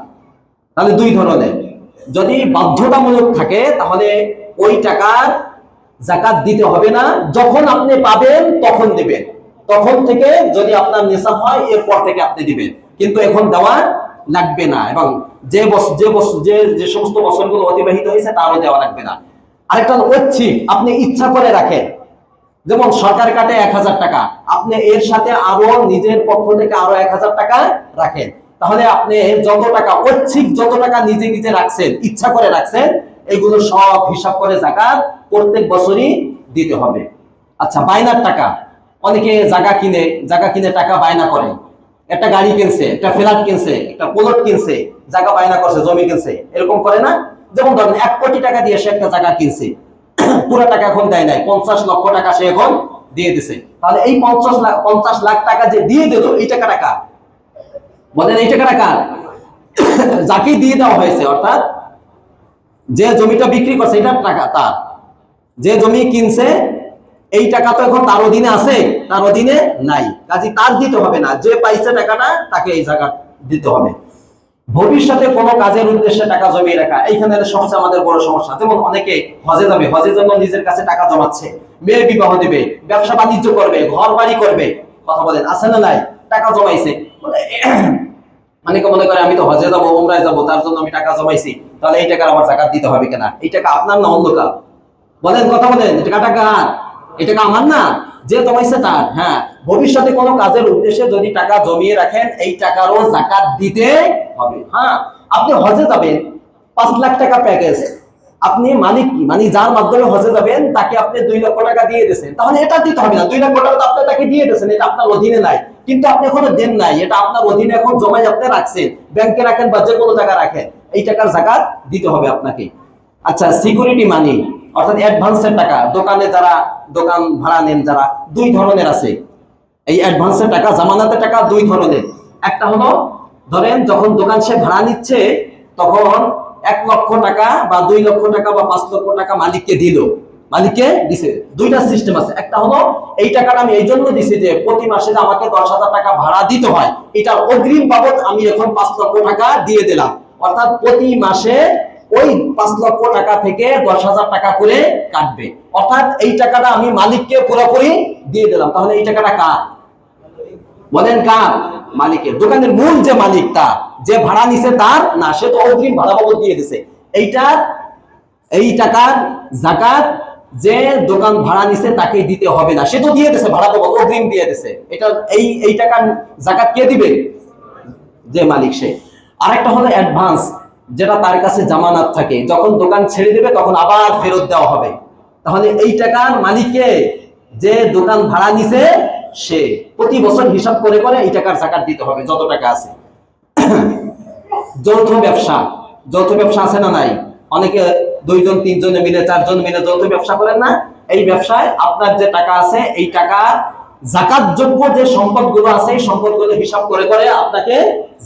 তাহলে দুই ধরনের। যদি বাধ্যতামূলক থাকে তাহলে ওই টাকার যাকাত দিতে হবে না, যখন আপনি পাবেন তখন দিবেন। তখন থেকে যদি আপনার নিসাব হয় এরপর থেকে আপনি দিবেন, কিন্তু এখন দেওয়া লাগবে না। এবং যে বছর যে বছর যে যে সমস্ত বছরগুলো অতিবাহিত হয়েছে তারও দেওয়া লাগবে না। আরেকটা ঐচ্ছিক, আপনি ইচ্ছা করে রাখেন, যেমন সরকার কাটে 1,000 টাকা, আপনি এর সাথে আরো নিজের পক্ষ থেকে আরো 1,000 টাকা রাখেন, তাহলে আপনি যত টাকা ঐচ্ছিক, যত টাকা নিজে নিজে রাখছেন, ইচ্ছা করে রাখছেন, এগুলো সব হিসাব করে যাকাত প্রত্যেক বছরই দিতে হবে। আচ্ছা, বায়নার টাকা, অনেকে জায়গা কিনে টাকা বায়না করে, একটা গাড়ি কিনছে, একটা ফ্ল্যাট কিনছে, একটা প্লট কিনছে, জায়গা বায়না করছে, জমি কিনছে, এরকম করে না? যেমন ধরেন 1 কোটি টাকা দিয়ে সে একটা জায়গা কিনছে, পুরো টাকা এখন দেয় নাই, 50 লক্ষ টাকা সে এখন দিয়ে দিছে। তাহলে এই 50 লাখ টাকা যে দিয়ে দিল, এই টাকাটা কার? বলেন, এই টাকাটা কার? যাকে দিয়ে দেওয়া হয়েছে, অর্থাৎ যে জমিটা বিক্রি করছে এটার টাকা তার, যে জমি কিনছে এই টাকা তো এখন তার অধীনে আছে, তার অধীনে নাই, কাজে তার দিতে হবে না, যে পাইছে টাকাটা তাকে এই জায়গা দিতে হবে। ভবিষ্যতে কোনো কাজের উদ্দেশ্যে টাকা জমিয়ে রাখা, এইখানে সবচেয়ে আমাদের বড় সমস্যা। যেমন অনেকে হজে যাবে, হজের জন্য নিজের কাছে টাকা জমাচ্ছে, মেয়ে বিবাহ দিবে, ব্যবসা বাণিজ্য করবে, ঘর বাড়ি করবে, কথা বলেন, আছে না নাই? টাকা জমাইছে। অনেকে মনে করে আমি তো হজে যাবো, উমরায় যাবো, তার জন্য আমি টাকা জমাইছি, তাহলে এই টাকার আমার যাকাত দিতে হবে কিনা? এই টাকা আপনার না অন্য কার? বলেন, কথা বলেন, টাকাটা কার? এই টাকা আমার না, যে জমাইছে তার। হ্যাঁ, ভবিষ্যতে কোনো কাজের উদ্দেশ্যে যদি টাকা জমিয়ে রাখেন, এই টাকারও জাকাত দিতে হবে। হ্যাঁ, আপনি হজে যাবেন, 5 লাখ টাকা প্যাকেজ, আপনি মালিক কি, মানে যার মাধ্যমে হজে যাবেন তাকে আপনি 2 লক্ষ টাকা দিয়ে দিয়েছেন, তাহলে এটা দিতে হবে না। 2 লক্ষ টাকা তো আপনি তাকে দিয়ে দিয়েছেন, এটা আপনার অধীনে নাই, কিন্তু আপনি এখনো দেন নাই, এটা আপনার অধীনে এখন জমাই আপনি রাখছেন, ব্যাংকে রাখেন বা যে কোনো জায়গায় রাখেন, এই টাকার জাকাত দিতে হবে আপনাকে। আচ্ছা, সিকিউরিটি মানি অর্থাৎ অ্যাডভান্সের টাকা, দোকানে যারা দোকান ভাড়া নেন যারা, 2 ধরনের আছে এই অ্যাডভান্সের টাকা, জামানতের টাকা 2 ধরনের। একটা হলো ধরেন যখন দোকান সে ভাড়া নিচ্ছে তখন 1 লক্ষ টাকা বা 2 লক্ষ টাকা বা 5 লক্ষ টাকা মালিককে দিল, মালিককে দিছে। 2টা সিস্টেম আছে। একটা হলো এই টাকাটা আমি এই জন্য দিছি যে প্রতি মাসে যে আমাকে 10,000 টাকা ভাড়া দিতে হয়, এটা অগ্রিম বাবদ আমি এখন 5 লক্ষ টাকা দিয়ে দিলাম, অর্থাৎ প্রতি মাসে ওই 5 লক্ষ টাকা থেকে 10,000 টাকা করে কাটবে, অর্থাৎ এই টাকাটা আমি মালিককে পুরোপুরি দিয়ে দিলাম। তাহলে এই টাকাটা কার? বলেন কার? মালিকের। দোকানের মূল যে মালিক, তার, যে ভাড়া নিছে তার না, সে তো অগ্রিম ভাড়া বাবদ দিয়ে দিছে। এইটার এই টাকার জাকাত যে দোকান ভাড়া নিছে তাকে দিতে হবে না, সে তো দিয়ে দিছে ভাড়া বাবদ, অগ্রিম দিয়ে দিছে। এটা এই টাকার জাকাত কে দিবে? যে মালিক সে। আরেকটা হলো অ্যাডভান্স, যেটা তার কাছে জামানত থাকে, যখন দোকান ছেড়ে দেবে তখন আবার ফেরত দেওয়া হবে। তাহলে এই টাকার মালিককে, যে দোকান ভাড়া নিছে সে প্রতি বছর হিসাব করে করে এই টাকার জাকাত দিতে হবে যত টাকা আছে। যৌথ ব্যবসা, যৌথ ব্যবসা আছে না নাই? অনেকে 2 জন 3 জনে মিলে 4 জন মিলে যৌথ ব্যবসা করেন না? এই ব্যবসায় আপনার যে টাকা আছে এই টাকা জাকাত যোগ্য যে সম্পদগুলো আছে এই সম্পদগুলো হিসাব করে করে আপনাকে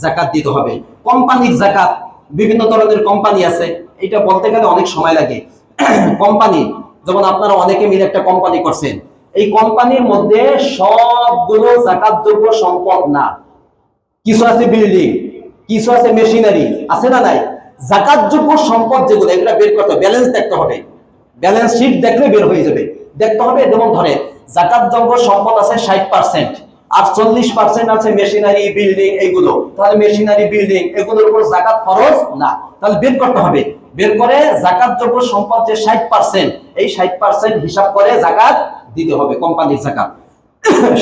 জাকাত দিতে হবে। কোম্পানির জাকাত, বিভিন্ন ধরনের কোম্পানি আছে, এটা বলতে গেলে অনেক সময় লাগে। কোম্পানি, যেমন আপনারা অনেকে মিলে একটা কোম্পানি করছেন, এই কোম্পানির মধ্যে সবগুলো জাকাত যোগ্য সম্পদ না, কিছু আছে বিল্ডিং, কিছু আছে মেশিনারি, আছে না নাই? জাকাতযোগ্য সম্পদ যেগুলো, এগুলো বের করতে হবে, ব্যালেন্স দেখতে হবে, ব্যালেন্স শিট দেখলে বের হয়ে যাবে। দেখতে হবে, যেমন ধরে জাকাতযোগ্য সম্পদ আছে 60%, আর 40% আছে মেশিনারি বিল্ডিং এইগুলো, তাহলে মেশিনারি বিল্ডিং এগুলোর উপর জাকাত ফরজ না, তাহলে বের করতে হবে। বের করে জাকাতযোগ্য সম্পদ যে 60%, এই 60% হিসাব করে জাকাত দিতে হবে, কোম্পানির জাকাত।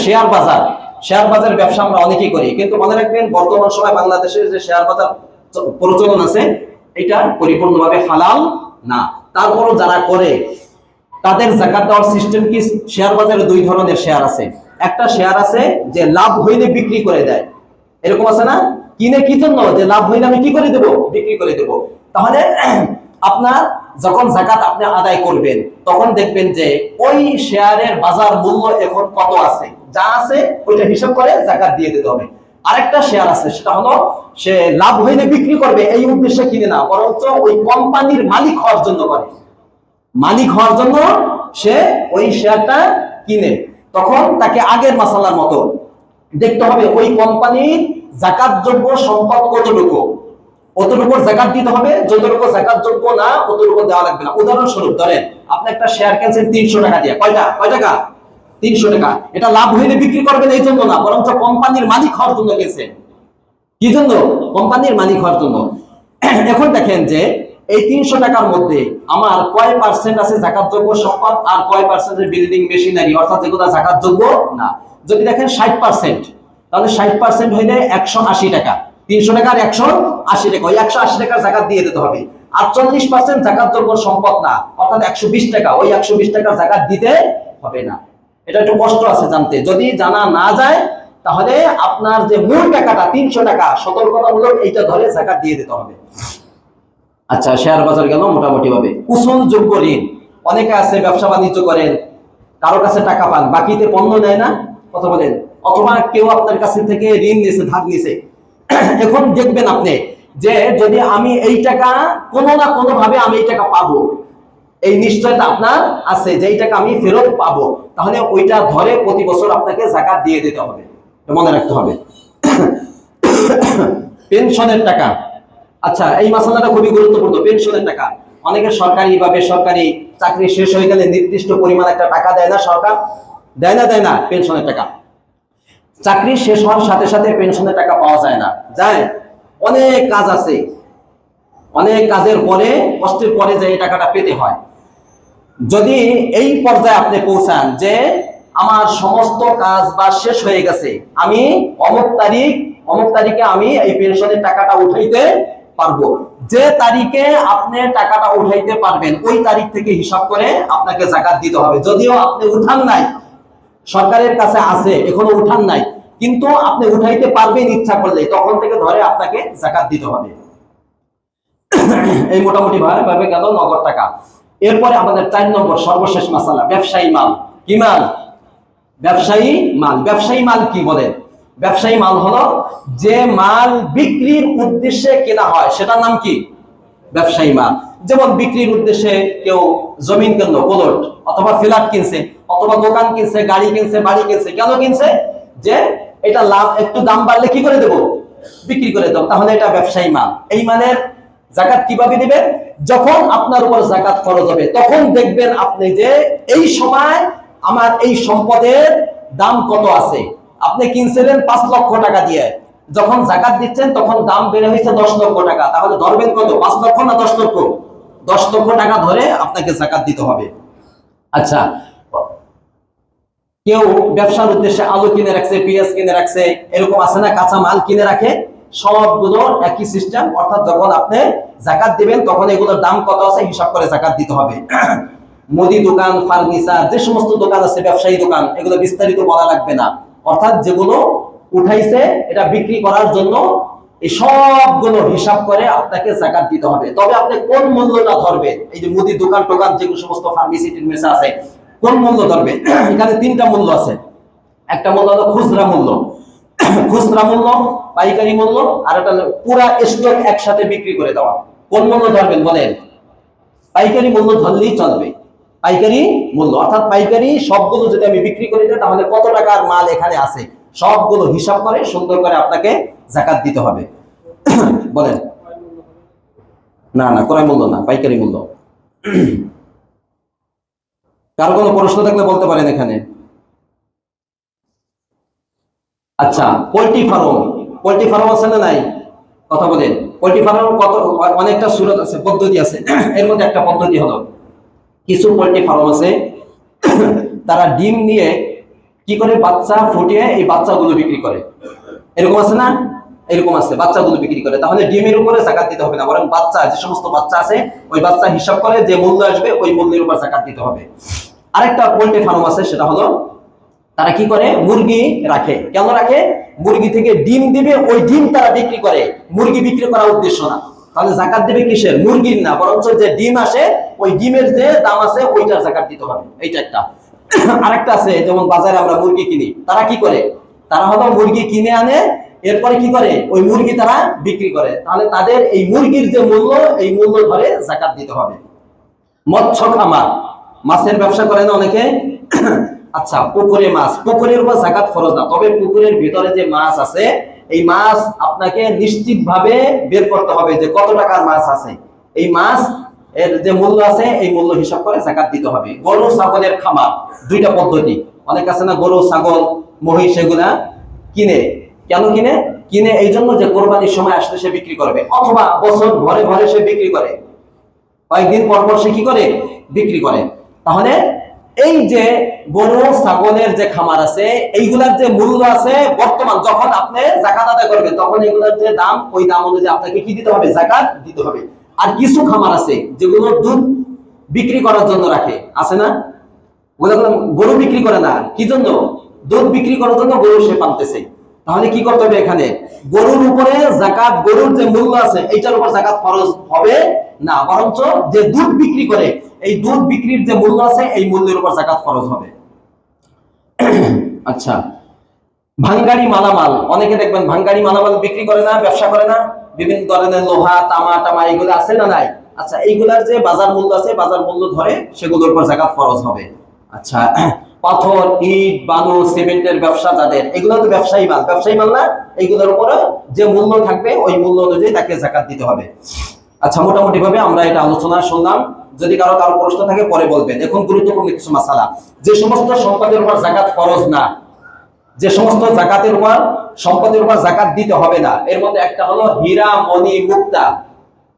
শেয়ার বাজার, শেয়ার বাজার ব্যবসা আমরা অনেকেই করি, কিন্তু মনে রাখবেন বর্তমান সময় বাংলাদেশের যে শেয়ার বাজার প্রচলন আছে এটা পরিপূর্ণভাবে হালাল না। তারপরও যারা করে তাদের জাকাত দেওয়ার সিস্টেম কি? শেয়ার বাজারে 2 ধরনের শেয়ার আছে। একটা শেয়ার আছে যে লাভ হইলে বিক্রি করে দেয়, এরকম আছে না? কিনে কি জন্য? যে লাভ হইলে আমি কি করে দেব? বিক্রি করে দেব। তাহলে আপনার যখন জাকাত আপনি আদায় করবেন তখন দেখবেন যে ওই শেয়ারের বাজার মূল্য এখন কত আছে, যা আছে ওইটা হিসাব করে জাকাত দিয়ে দিতে হবে। আরেকটা শেয়ার আছে, সেটা হলো সে লাভ হইলে বিক্রি করবে এই উদ্দেশ্যে কিনে না, বরঞ্চ ওই কোম্পানির মালিক হওয়ার জন্য করে, মালিক হওয়ার জন্য সে ওই শেয়ারটা কিনে। তখন তাকে আগের মাসালার মতো দেখতে হবে ওই কোম্পানির জাকাতযোগ্য সম্পদ কতটুকু, অতটুকু জাকাত দিতে হবে, যতটুকু জাকাতযোগ্য না অতটুকু দেওয়া লাগবে না। উদাহরণস্বরূপ ধরেন আপনি একটা শেয়ার কিনছেন 300 টাকা দিয়ে, কয় টাকা? 300 টাকা। এটা লাভ হইলে বিক্রি করবেন এই জন্য না, বরঞ্চ কোম্পানির মালিক হওয়ার জন্য কিনছেন। কি জন্য? কোম্পানির মালিক হওয়ার জন্য। এখন দেখেন যে এই 300 টাকার মধ্যে আমার কয় পার্সেন্ট আছে জাকাতযোগ্য সম্পদ, আর কয় পার্সেন্টের বিল্ডিং মেশিনারি, অর্থাৎ যেগুলো জাকাতযোগ্য না। যদি দেখেন 60%, তাহলে 60% হইলে 180 টাকা। 300 টাকা আর 180 টাকা, ওই 180 টাকার জাকাত দিয়ে দিতে হবে। আর 40% জাকাতযোগ্য সম্পদ না, অর্থাৎ 120 টাকা, ওই 120 টাকার জাকাত দিতে হবে না। এটা একটু কষ্ট আছে জানতে, যদি জানা না যায় তাহলে আপনার যে মূল টাকাটা 300 টাকা সতর্কতামূলক এইটা ধরে জাকাত দিয়ে দিতে হবে। আচ্ছা, শেয়ার বাজার গেল মোটামুটি ভাবে। উসুলযোগ্য ঋণ, অনেকে আছে ব্যবসা বাণিজ্য করেন, কারো কাছে টাকা পান, বাকিতে পণ্য নেয় না, কথা বলেন, অথবা কেউ আপনার কাছে থেকে ঋণ নিছে, ধার নিছে। এখন দেখবেন আপনি যে যদি আমি এই টাকা কোনো না কোনো ভাবে আমি এই টাকা পাবো, এই নিশ্চয়তা আপনার আছে যে এই টাকা আমি ফেরত পাবো, তাহলে ওইটা ধরে প্রতি বছর আপনাকে জাকাত দিয়ে দিতে হবে, মনে রাখতে হবে। পেনশনের টাকা, আচ্ছা এই মাসালাটা খুবই গুরুত্বপূর্ণ। পেনশনের টাকা, অনেকে সরকারি বা বেসরকারি চাকরি শেষ হয়ে গেলে নির্দিষ্ট পরিমাণ একটা টাকা দেয় না সরকার, দেয় না পেনশনের টাকা। চাকরি শেষ হওয়ার সাথে সাথে পেনশনের টাকা পাওয়া যায় না, যায় অনেক কাজ আছে, অনেক কাজের পরে, কষ্টের পরে যে এই টাকাটা পেতে হয়। যদি এই পর্যায়ে আপনি পৌঁছান যে আমার সমস্ত কাজ বাজ শেষ হয়ে গেছে, আমি অমুক তারিখে আমি এই পেনশনের টাকাটা উঠাইতে পারবো, যে তারিখে আপনি টাকাটা উঠাইতে পারবেন ওই তারিখ থেকে হিসাব করে আপনাকে যাকাত দিতে হবে। যদিও আপনি উঠান নাই, সরকারের কাছে আছে এখনো উঠান নাই, কিন্তু আপনি উঠাইতে পারবেন ইচ্ছা করলে, তখন থেকে ধরে আপনাকে যাকাত দিতে হবে। এই মোটামুটি ভাবে গেল নগদ টাকা। এরপরে আমাদের 4 নম্বর সর্বশেষ মাসালা, ব্যবসায়ী মাল। কি মাল? ব্যবসায়ী মাল। ব্যবসায়ী মাল কি বলেন? ব্যবসায়ী মাল হলো যে মাল বিক্রির উদ্দেশ্যে কেনা হয়, সেটার নাম কি? ব্যবসায়ী মাল। যেমন বিক্রির উদ্দেশ্যে কেউ জমিন কিনলো, প্লট অথবা ফ্ল্যাট কিনছে, অথবা দোকান কিনছে, গাড়ি কিনছে, বাড়ি কিনছে। কেন কিনছে? যে এটা লাভ, একটু দাম বাড়লে কি করে দেবো? বিক্রি করে দেবো। তাহলে এটা ব্যবসায়ী মাল। এই মালের যাকাত কিভাবে দিবেন? যখন আপনার উপর যাকাত ফরজ হবে তখন দেখবেন আপনি যে এই সময় আমার এই সম্পদের দাম কত আছে। আপনি কিনছিলেন 5 লক্ষ টাকা দিয়ে, যখন যাকাত দিচ্ছেন তখন দাম বেড়ে হয়েছে 10 লক্ষ টাকা। তাহলে ধরবেন কত? 5 লক্ষ না 10 লক্ষ? 10 লক্ষ টাকা ধরে আপনাকে যাকাত দিতে হবে। আচ্ছা, কেউ ব্যবসার উদ্দেশ্যে আলু কিনে রাখছে, পেঁয়াজ কিনে রাখছে, এরকম আছে না, কাঁচা মাল কিনে রাখে, সবগুলো একই সিস্টেম। অর্থাৎ যখন আপনি যাকাত দিবেন তখন এগুলোর দাম কত আছে হিসাব করে যাকাত দিতে হবে। মুদি দোকান, ফার্নিচার, যে সমস্ত দোকান আছে ব্যবসায়ী দোকান, এগুলো বিস্তারিত বলা লাগবে না। অর্থাৎ যেগুলো উঠাইছে এটা বিক্রি করার জন্য, এই সবগুলো হিসাব করে আপনাকে যাকাত দিতে হবে। তবে আপনি কোন মূল্যটা ধরবেন? এই যে মুদি দোকান টোকান যেগুলো সমস্ত ফার্মেসি টির্মেসি আছে, কোন মূল্য ধরবেন? এখানে 3টা মূল্য আছে। একটা মূল্য হলো খুচরা মূল্য, খুচরা মূল্য, পাইকারি মূল্য, আর একটা পুরা স্টক একসাথে বিক্রি করে দেওয়া। কোন মূল্য ধরবেন বলেন? পাইকারি মূল্য ধরলেই চলবে। পাইকারি মূল্য অর্থাৎ পাইকারি সবগুলো যদি আমি বিক্রি করে দিই তাহলে কত টাকার মাল এখানে আছে সবগুলো হিসাব করে সুন্দর করে আপনাকে যাকাত দিতে হবে। বলেন। না না, ক্রয় মূল্য না, পাইকারি মূল্য। কারো কোনো প্রশ্ন থাকলে বলতে পারেন এখানে। আচ্ছা, পোল্ট্রি ফার্ম। পোল্ট্রি ফার্ম আছে না নাই? কথা বলেন। পোল্ট্রি ফার্ম কত, অনেকটা সুরত আছে, পদ্ধতি আছে। এর মধ্যে একটা পদ্ধতি হলো, কিছু পোল্ট্রি ফার্ম আছে তারা ডিম নিয়ে কি করে বাচ্চা ফুটিয়ে এই বাচ্চাগুলো বিক্রি করে। এরকম আছে না? এরকম আছে, বাচ্চাগুলো বিক্রি করে। তাহলে ডিমের উপরে যাকাত দিতে হবে না, বরং বাচ্চা, যে সমস্ত বাচ্চা আছে ওই বাচ্চা হিসাব করে যে মূল্য আসবে ওই মূল্যের উপর যাকাত দিতে হবে। আরেকটা পোল্ট্রি ফার্ম আছে, সেটা হলো তারা কি করে, মুরগি রাখে। কেন রাখে? মুরগি থেকে ডিম দিবে, ওই ডিম তারা বিক্রি করে, মুরগি বিক্রি করার উদ্দেশ্য না। তাহলে যাকাত দিবে কিসের? মুরগির না, বরঞ্চ যে ডিম আসে ওই ডিমের যে দাম আছে ওইটার যাকাত দিতে হবে। এইটা একটা। আরেকটা আছে, যেমন বাজারে আমরা মুরগি কিনি, তারা কি করে? তারা হলো মুরগি কিনে আনে, এরপরে কি করে ওই মুরগি তারা বিক্রি করে। তাহলে তাদের এই মুরগির যে মূল্য, এই মূল্য ধরে যাকাত দিতে হবে। মৎস্য খামার, মাছের ব্যবসা করে না অনেকে? আচ্ছা, পুকুরে মাছ, পুকুরের উপর যাকাত ফরজ না, তবে পুকুরের ভিতরে যে মাছ আছে এই মাছ আপনাকে নিশ্চিত ভাবে বের করতে হবে যে কত টাকার মাছ আছে। এই মাছ এর যে মূল্য আছে এই মূল্য হিসাব করে যাকাত দিতে হবে। গরু ছাগলের খামার, 2টা পদ্ধতি। অনেক আছে না গরু ছাগল মহিষ, এগুলা কিনে। কেন কিনে? কিনে এই জন্য যে কোরবানির সময় আসলে সে বিক্রি করবে, অথবা বছর ঘরে ঘরে সে বিক্রি করে, কয়েকদিন পর পর সে কি করে? বিক্রি করে। তাহলে এই যে গরু ছাগলের যে খামার আছে এইগুলার যে মূল্য আছে বর্তমান, যখন আপনি যাকাত আদায় করবেন তখন এগুলার যে দাম, ওই দাম অনুযায়ী আপনাকে কি দিতে হবে? যাকাত দিতে হবে। আর কিছু খামার আছে যেগুলো দুধ বিক্রি করার জন্য রাখে, আছে না? ওগুলো গরু বিক্রি করে না, কি জন্য? দুধ বিক্রি করার জন্য গরু সে পালতেছে। তাহলে কি করতে হবে? এখানে গরুর উপরে যাকাত, গরুর যে মূল্য আছে এইটার উপর যাকাত ফরজ হবে না, বরঞ্চ যে দুধ বিক্রি করে এই দুধ বিক্রির যে মূল্য আছে এই মূল্যের উপর যাকাত ফরজ হবে। আচ্ছা, ভাঙ্গারি মালামাল, অনেকে দেখবেন ভাঙ্গারি মালামাল বিক্রি করে না, ব্যবসা করে না, বিভিন্ন ধরনের লোহা তামা টামা এগুলো আছে না নাই? আচ্ছা, এইগুলার যে বাজার মূল্য আছে বাজার মূল্য ধরে সেগুলোর উপর যাকাত ফরজ হবে। আচ্ছা, পাথর, ইট, বালু, সিমেন্টের ব্যবসা যাদের, এগুলো তো ব্যবসায়ী মাল, ব্যবসায়ী মাল না, এইগুলোর উপরে যে মূল্য থাকবে ওই মূল্য অনুযায়ী তাকে যাকাত দিতে হবে। আচ্ছা, মোটামুটি ভাবে আমরা এটা আলোচনা শুনলাম। যদি কারো প্রশ্ন থাকে পরে বলবেন। এখন গুরুত্বপূর্ণ কিছু মাসালা, যে সমস্ত সম্পদের উপর যাকাত ফরজ না, যে সমস্ত জাকাতের উপর, সম্পদের উপর যাকাত দিতে হবে না, এর মধ্যে একটা হলো হীরা, মণি, মুক্তা,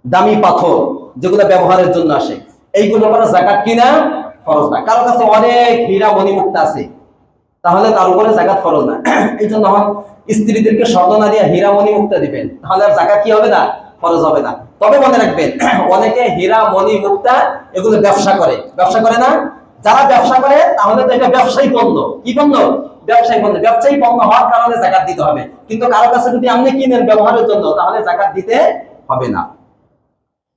দামি পাথর যেগুলো ব্যবহারের জন্য আসে, এইগুলোর উপর যাকাত কিনা ফরজ না। কারো কাছে অনেক হীরা মণিমুক্তা আছে, তাহলে তার উপরে যাকাত ফরজ না। এই জন্য আমার স্ত্রীদেরকে স্বর্ণ না দিয়ে হীরা মণিমুক্তা দিবেন, তাহলে আর যাকাত কি হবে না, ফরজ হবে না। তবে মনে রাখবেন, অনেকে হীরা মণিমুক্তা এগুলো ব্যবসা করে, ব্যবসা করে না? যারা ব্যবসা করে তাহলে তো এটা ব্যবসায়ী পণ্য। কি পণ্য? ব্যবসায়ী পণ্য। ব্যবসায়ী পণ্য হওয়ার কারণে যাকাত দিতে হবে। কিন্তু কারো কাছে যদি আপনি কিনেন ব্যবহারের জন্য, তাহলে যাকাত দিতে হবে না।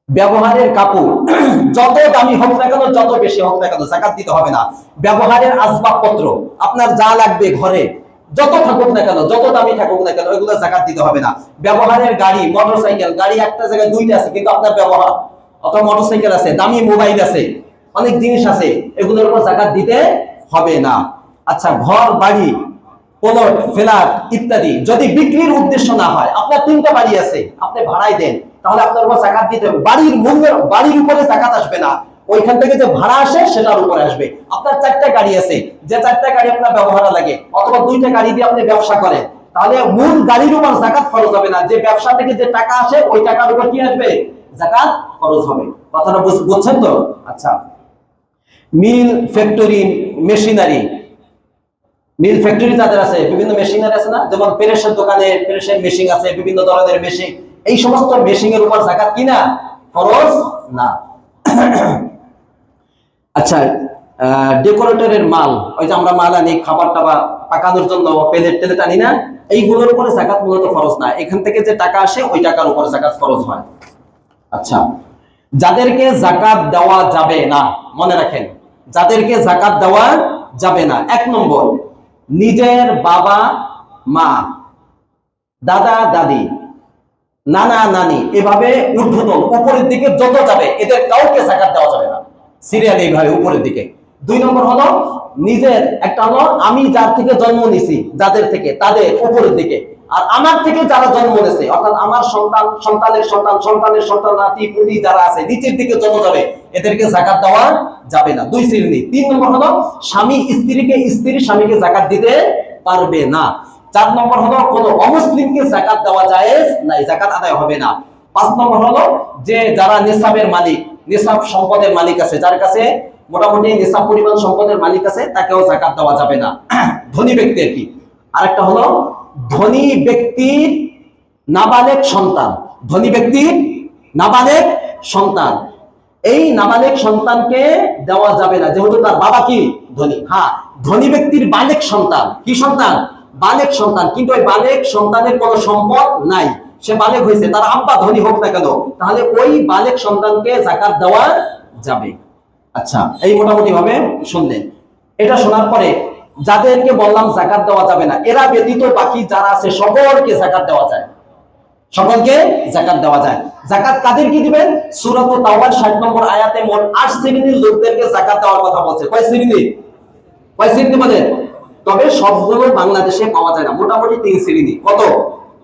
ব্যবহারের কাপড় যত দামি হোক না কেন, যত বেশি হোক না কেন, যাকাত দিতে হবে না। ব্যবহারের আসবাবপত্র আপনার যা লাগবে ঘরে, যত থাকুক না কেন, যত দামি থাকুক না কেন, ওইগুলো যাকাত দিতে হবে না। ব্যবহারের গাড়ি, মোটরসাইকেল, গাড়ি একটা জায়গায় দুইটা আছে কিন্তু আপনার ব্যবহার, অথবা মোটরসাইকেল আছে, দামি মোবাইল আছে, অনেক জিনিস আছে, এগুলোর উপর যাকাত দিতে হবে না। আচ্ছা, ঘর বাড়ি, প্লট, ফ্ল্যাট ইত্যাদি যদি বিক্রির উদ্দেশ্য না হয়, আপনার 3টা বাড়ি আছে, আপনি ভাড়ায় দেন, তাহলে আপনার উপর যাকাত দিতে হবে। বাড়ির মূল্য, বাড়ির উপরে যাকাত আসবে না, ওইখান থেকে যে ভাড়া আসে সেটার উপরে আসবে। আপনার 4টা গাড়ি আছে, যে 4টা গাড়ি আপনার ব্যবহারে লাগে, অথবা 2টা গাড়ি দিয়ে আপনি ব্যবসা করেন, তাহলে মূল গাড়ির উপর যাকাত ফরজ হবে না। যে ব্যবসা থেকে যে টাকা আসে ওই টাকার উপর কি আসবে, যাকাত ফরজ হবে। কথাটা বুঝছেন তো? আচ্ছা, মিল, ফ্যাক্টরি, মেশিনারি, মিল ফ্যাক্টরি যাদের আছে, বিভিন্ন মেশিনারি আছে না, যেমন প্রেসের দোকানে প্রেসের মেশিন আছে, বিভিন্ন ধরনের মেশিন, এই সমস্ত মেশিনের উপর যাকাত কি না, ফরজ না। আচ্ছা, ডেকোরেটরের মাল, ওই যে আমরা মাল আনি খাবার টাবার পাকানোর জন্য, প্লেট টেলেট আনি না, এইগুলোর উপরে যাকাত মূলত ফরজ না। এখান থেকে যে টাকা আসে ওই টাকার উপরে যাকাত ফরজ হয়। আচ্ছা, যাদেরকে যাকাত দেওয়া যাবে না, মনে রাখেন, যাদেরকে যাকাত দেওয়া যাবে না, 1 নম্বর, নিজের বাবা মা, দাদা দাদি, নানা নানি, এভাবে ঊর্ধ্বতন উপরের দিকে যত যাবে এদের কাউকে যাকাত দেওয়া যাবে না, সিরিয়াল এইভাবে উপরের দিকে। 2 নম্বর হলো নিজের, একটা হলো আমি যার থেকে জন্ম নিছি, যাদের থেকে, তাদের উপরের দিকে, আর আমার থেকে যারা জন্ম নিয়েছে, অর্থাৎ আমার সন্তান, সন্তানের সন্তান, সন্তানের সন্তান, নাতি পুতি যারা আছে নিচের দিকে যত যাবে এদেরকে যাকাত দেওয়া যাবে না। 2 শ্রেণী। 3 নম্বর হলো স্বামী স্ত্রীকে, স্ত্রী স্বামীকে যাকাত দিতে পারবে না। 4 নম্বর হলো কোন অমুসলিমকে যাকাত দেওয়া জায়েজ নাই, যাকাত আদায় হবে না। 5 নম্বর হলো যে যারা নিসাবের মালিক, নিসাব সম্পদের মালিক আছে, যার কাছে মোটামুটি নিসাব পরিমাণ সম্পদের মালিক আছে, তাকেও যাকাত দেওয়া যাবে না। ধনী ব্যক্তি আর কি। আরেকটা হলো ধনী ব্যক্তির নাবালেগ সন্তান, ধনী ব্যক্তির নাবালেগ সন্তান, এই নাবালেগ সন্তানকে দেওয়া যাবে না, যেহেতু তার বাবা কি ধনী। হ্যাঁ, ধনী ব্যক্তির বালেগ সন্তান, কি সন্তান, বালেগ সন্তান, কিন্তু ওই বালেগ সন্তানের কোনো সম্পদ নাই, সে বালেগ হয়েছে, তার আব্বা ধনী হোক না কেন, তাহলে ওই বালেগ সন্তানকে যাকাত দেওয়া যাবে। আচ্ছা, এই মোটামুটি ভাবে শুনলেন। এটা শোনার পরে যাদেরকে বললাম যাকাত দেওয়া যাবে না, এরা ব্যতীত বাকি যারা আছে সকলকে যাকাত দেওয়া যায়, সকলকে যাকাত দেওয়া যায়। যাকাত কাদেরকে দিবেন? সূরা তাওবার 60 নম্বর আয়াতে মোট 8 শ্রেণীর লোকদেরকে যাকাত দেওয়ার কথা বলছে। কয় শ্রেণী? কয় শ্রেণী বলেন? তবে সবগুলো বাংলাদেশে পাওয়া যায় না, মোটামুটি 3 শ্রেণী। কত?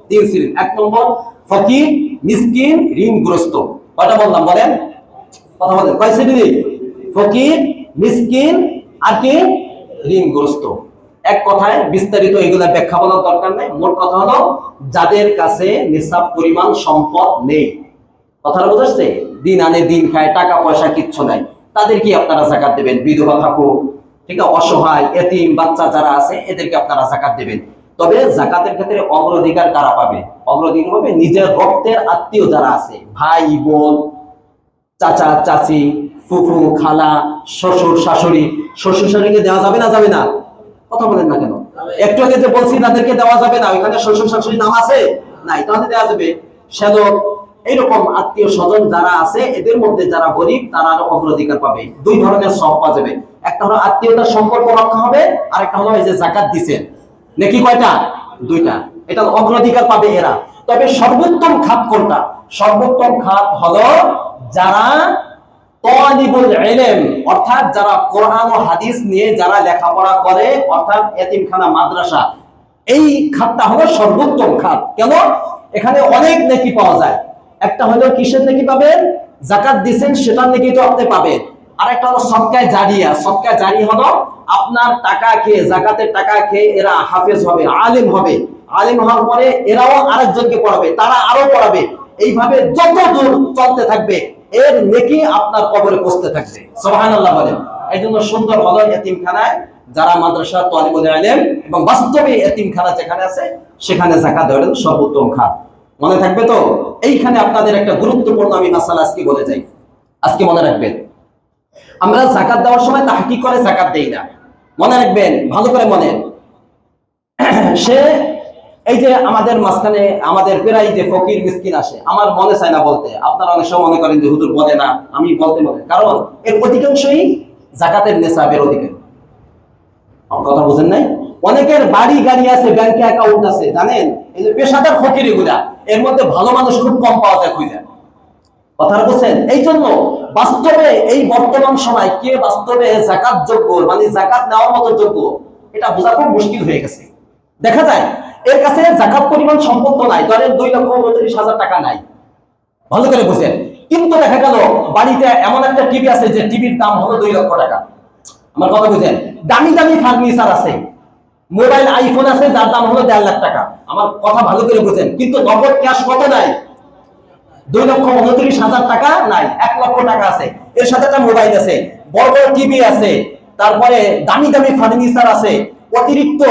3 শ্রেণী। 1 নম্বর ফকির, মিসকিন, ঋণগ্রস্ত। কয়টা বললাম বলেন? কথা বলেন, কয় শ্রেণী? ফকির, মিসকিন, আর কি? ঋণগ্রস্ত। এক কথায় বিস্তারিত এগুলা ব্যাখ্যা বলার দরকার নেই। মোট কথা হলো যাদের কাছে নিসাব পরিমাণ সম্পদ নেই, কথাটা বুঝাচ্ছে, দিন আনে দিন খায়, টাকা পয়সা কিচ্ছু নাই, তাদেরকে আপনারা যাকাত দেবেন। বিধবা থাকুক, ঠিক আছে, অসহায় এতিম বাচ্চা যারা আছে এদেরকে আপনারা যাকাত দেবেন। তবে যাকাতের ক্ষেত্রে অগ্রাধিকার কারা পাবে? অগ্রাধিকার পাবে নিজের রক্তের আত্মীয় যারা আছে, ভাই বোন, চাচা চাচি, ফুফু খালা, শ্বশুর শাশুড়ি। শ্বশুর শাশুড়িকে দেওয়া যাবে না, যাবে না? কথা বলেন না কেন? একটু আগে যে বলছি তাদেরকে দেওয়া যাবে না, ওইখানে শ্বশুর শাশুড়ি নাম আছে নাই, তাহলে দেওয়া যাবে। শ্যালক, এইরকম আত্মীয় স্বজন যারা আছে এদের মধ্যে যারা গরিব তারা আরো অগ্রাধিকার পাবে। 2 ধরনের সওয়াব পাওয়া যাবে, একটা হলো আত্মীয়তার সম্পর্ক রক্ষা হবে, আর একটা হলো এই যে যাকাত দিবেন, নাকি কয়টা? 2টা। এটা অগ্রাধিকার পাবে এরা। তবে সর্বোত্তম খাত কোনটা? সর্বোত্তম খাত হলো যারা তালিবুল ইলম, অর্থাৎ যারা কোরআন ও হাদিস নিয়ে যারা লেখাপড়া করে, অর্থাৎ এতিমখানা মাদ্রাসা, এই খাতটা হলো সর্বোত্তম খাত। কেন? এখানে অনেক নেকি পাওয়া যায়। একটা হলো কিসের নেকি পাবেন? যাকাত দিবেন সেটার নেকি তো আপনি পাবেন। আরেকটা হলো সদকায়ে জারিয়া। সদকায়ে জারিয়া হলো আপনার টাকা খেয়ে, যাকাতের টাকা খেয়ে এরা হাফেজ হবে, আলেম হবে, আলেম হওয়ার পরে এরাও আরেকজনকে পড়াবে, তারা আরো পড়াবে, এইভাবে যত দূর চলতে থাকবে এর নেকি আপনার কবরে পৌঁছতে থাকবে। সুবহানাল্লাহ বলেন। এই জন্য সুন্দর হলো এতিমখানায় যারা মাদ্রাসা তালিবুল ইলম এবং বাস্তবে এতিমখানা যেখানে আছে সেখানে যাকাত দেওয়ার সর্বোত্তম খাত। মনে থাকবে তো? এইখানে আপনাদের একটা গুরুত্বপূর্ণ আমি মাসালা আজকে বলে যাই, আজকে মনে রাখবেন। আমরা যাকাত দেওয়ার সময় তাহকিক করে যাকাত দেই না, মনে রাখবেন ভালো করে মনে। সে এই যে আমাদের মাঝখানে আমাদের প্রায় যে ফকির মিসকিন আসে, আমার মনে চায় না বলতে, আপনারা অনেক সময় মনে করেন যে হুজুর বলে না, আমি বলতে মনে, কারণ এর অধিকাংশই যাকাতের নেশাবের অধিকার। আমার কথা বুঝেন নাই? অনেকের বাড়ি গাড়ি আছে, ব্যাংকে অ্যাকাউন্ট আছে, জানেন? এই যে পেশাদার ফকির এগুলা, এর মধ্যে ভালো মানুষ খুব কম পাওয়া যায় খুঁজে। কথা বুঝছেন? এই জন্য বাস্তবে এই বর্তমান সময় কে বাস্তবে যাকাত যোগ্য, মানে যাকাত নেওয়ার মতো যোগ্য, এটা বোঝা খুব মুশকিল হয়ে গেছে। দেখা যায় এর কাছে যাকাত পরিমাণ সম্পদ তো নাই, ধরেন 2,29,000 টাকা নাই, ভালো করে বুঝেন, কিন্তু দেখা গেল বাড়িতে এমন একটা টিভি আছে যে টিভির দাম হলো 2 লক্ষ টাকা। আমার কথা বুঝেন? দামি দামি ফার্নিচার আছে, মোবাইল আইফোন আছে যার দাম হলো 1.5 লাখ টাকা। আমার কথা ভালো করে বুঝেন, কিন্তু নগদ ক্যাশ কত নাই? 2,29,000 টাকা নাই, 1 লক্ষ টাকা আছে। এর সাথে একটা মোবাইল আছে, বড় বড় টিভি আছে, তারপরে দামি দামি ফার্নিচার আছে, অতিরিক্ত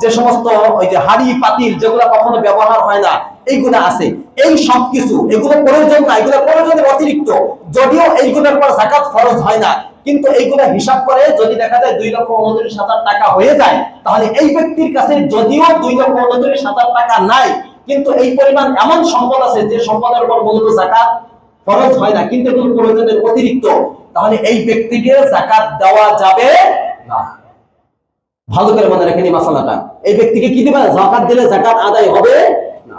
যে সমস্ত ওই যে হাড়ি পাতিল যেগুলো কখনো ব্যবহার হয় না এইগুলো আছে। এই সব কিছু এগুলো প্রয়োজন না, এগুলো প্রয়োজনের অতিরিক্ত, যদিও এইগুলোর পর যাকাত ফরজ হয় না, কিন্তু এইগুলো হিসাব করে যদি দেখা যায় 2,29,000 টাকা হয়ে যায়, তাহলে এই ব্যক্তির কাছে যদিও 2,29,000 টাকা নাই, কিন্তু এই পরিমাণ এমন সম্পদ আছে যে সম্পদের উপর মূলত যাকাত ফরজ হয় না, কিন্তু এগুলো প্রয়োজনের অতিরিক্ত, তাহলে এই ব্যক্তিকে যাকাত দেওয়া যাবে না। ভালো করে মনে রাখেন এই মাসালাটা। এই ব্যক্তিকে কি দিবেন? যাকাত দিলে যাকাত আদায় হবে না।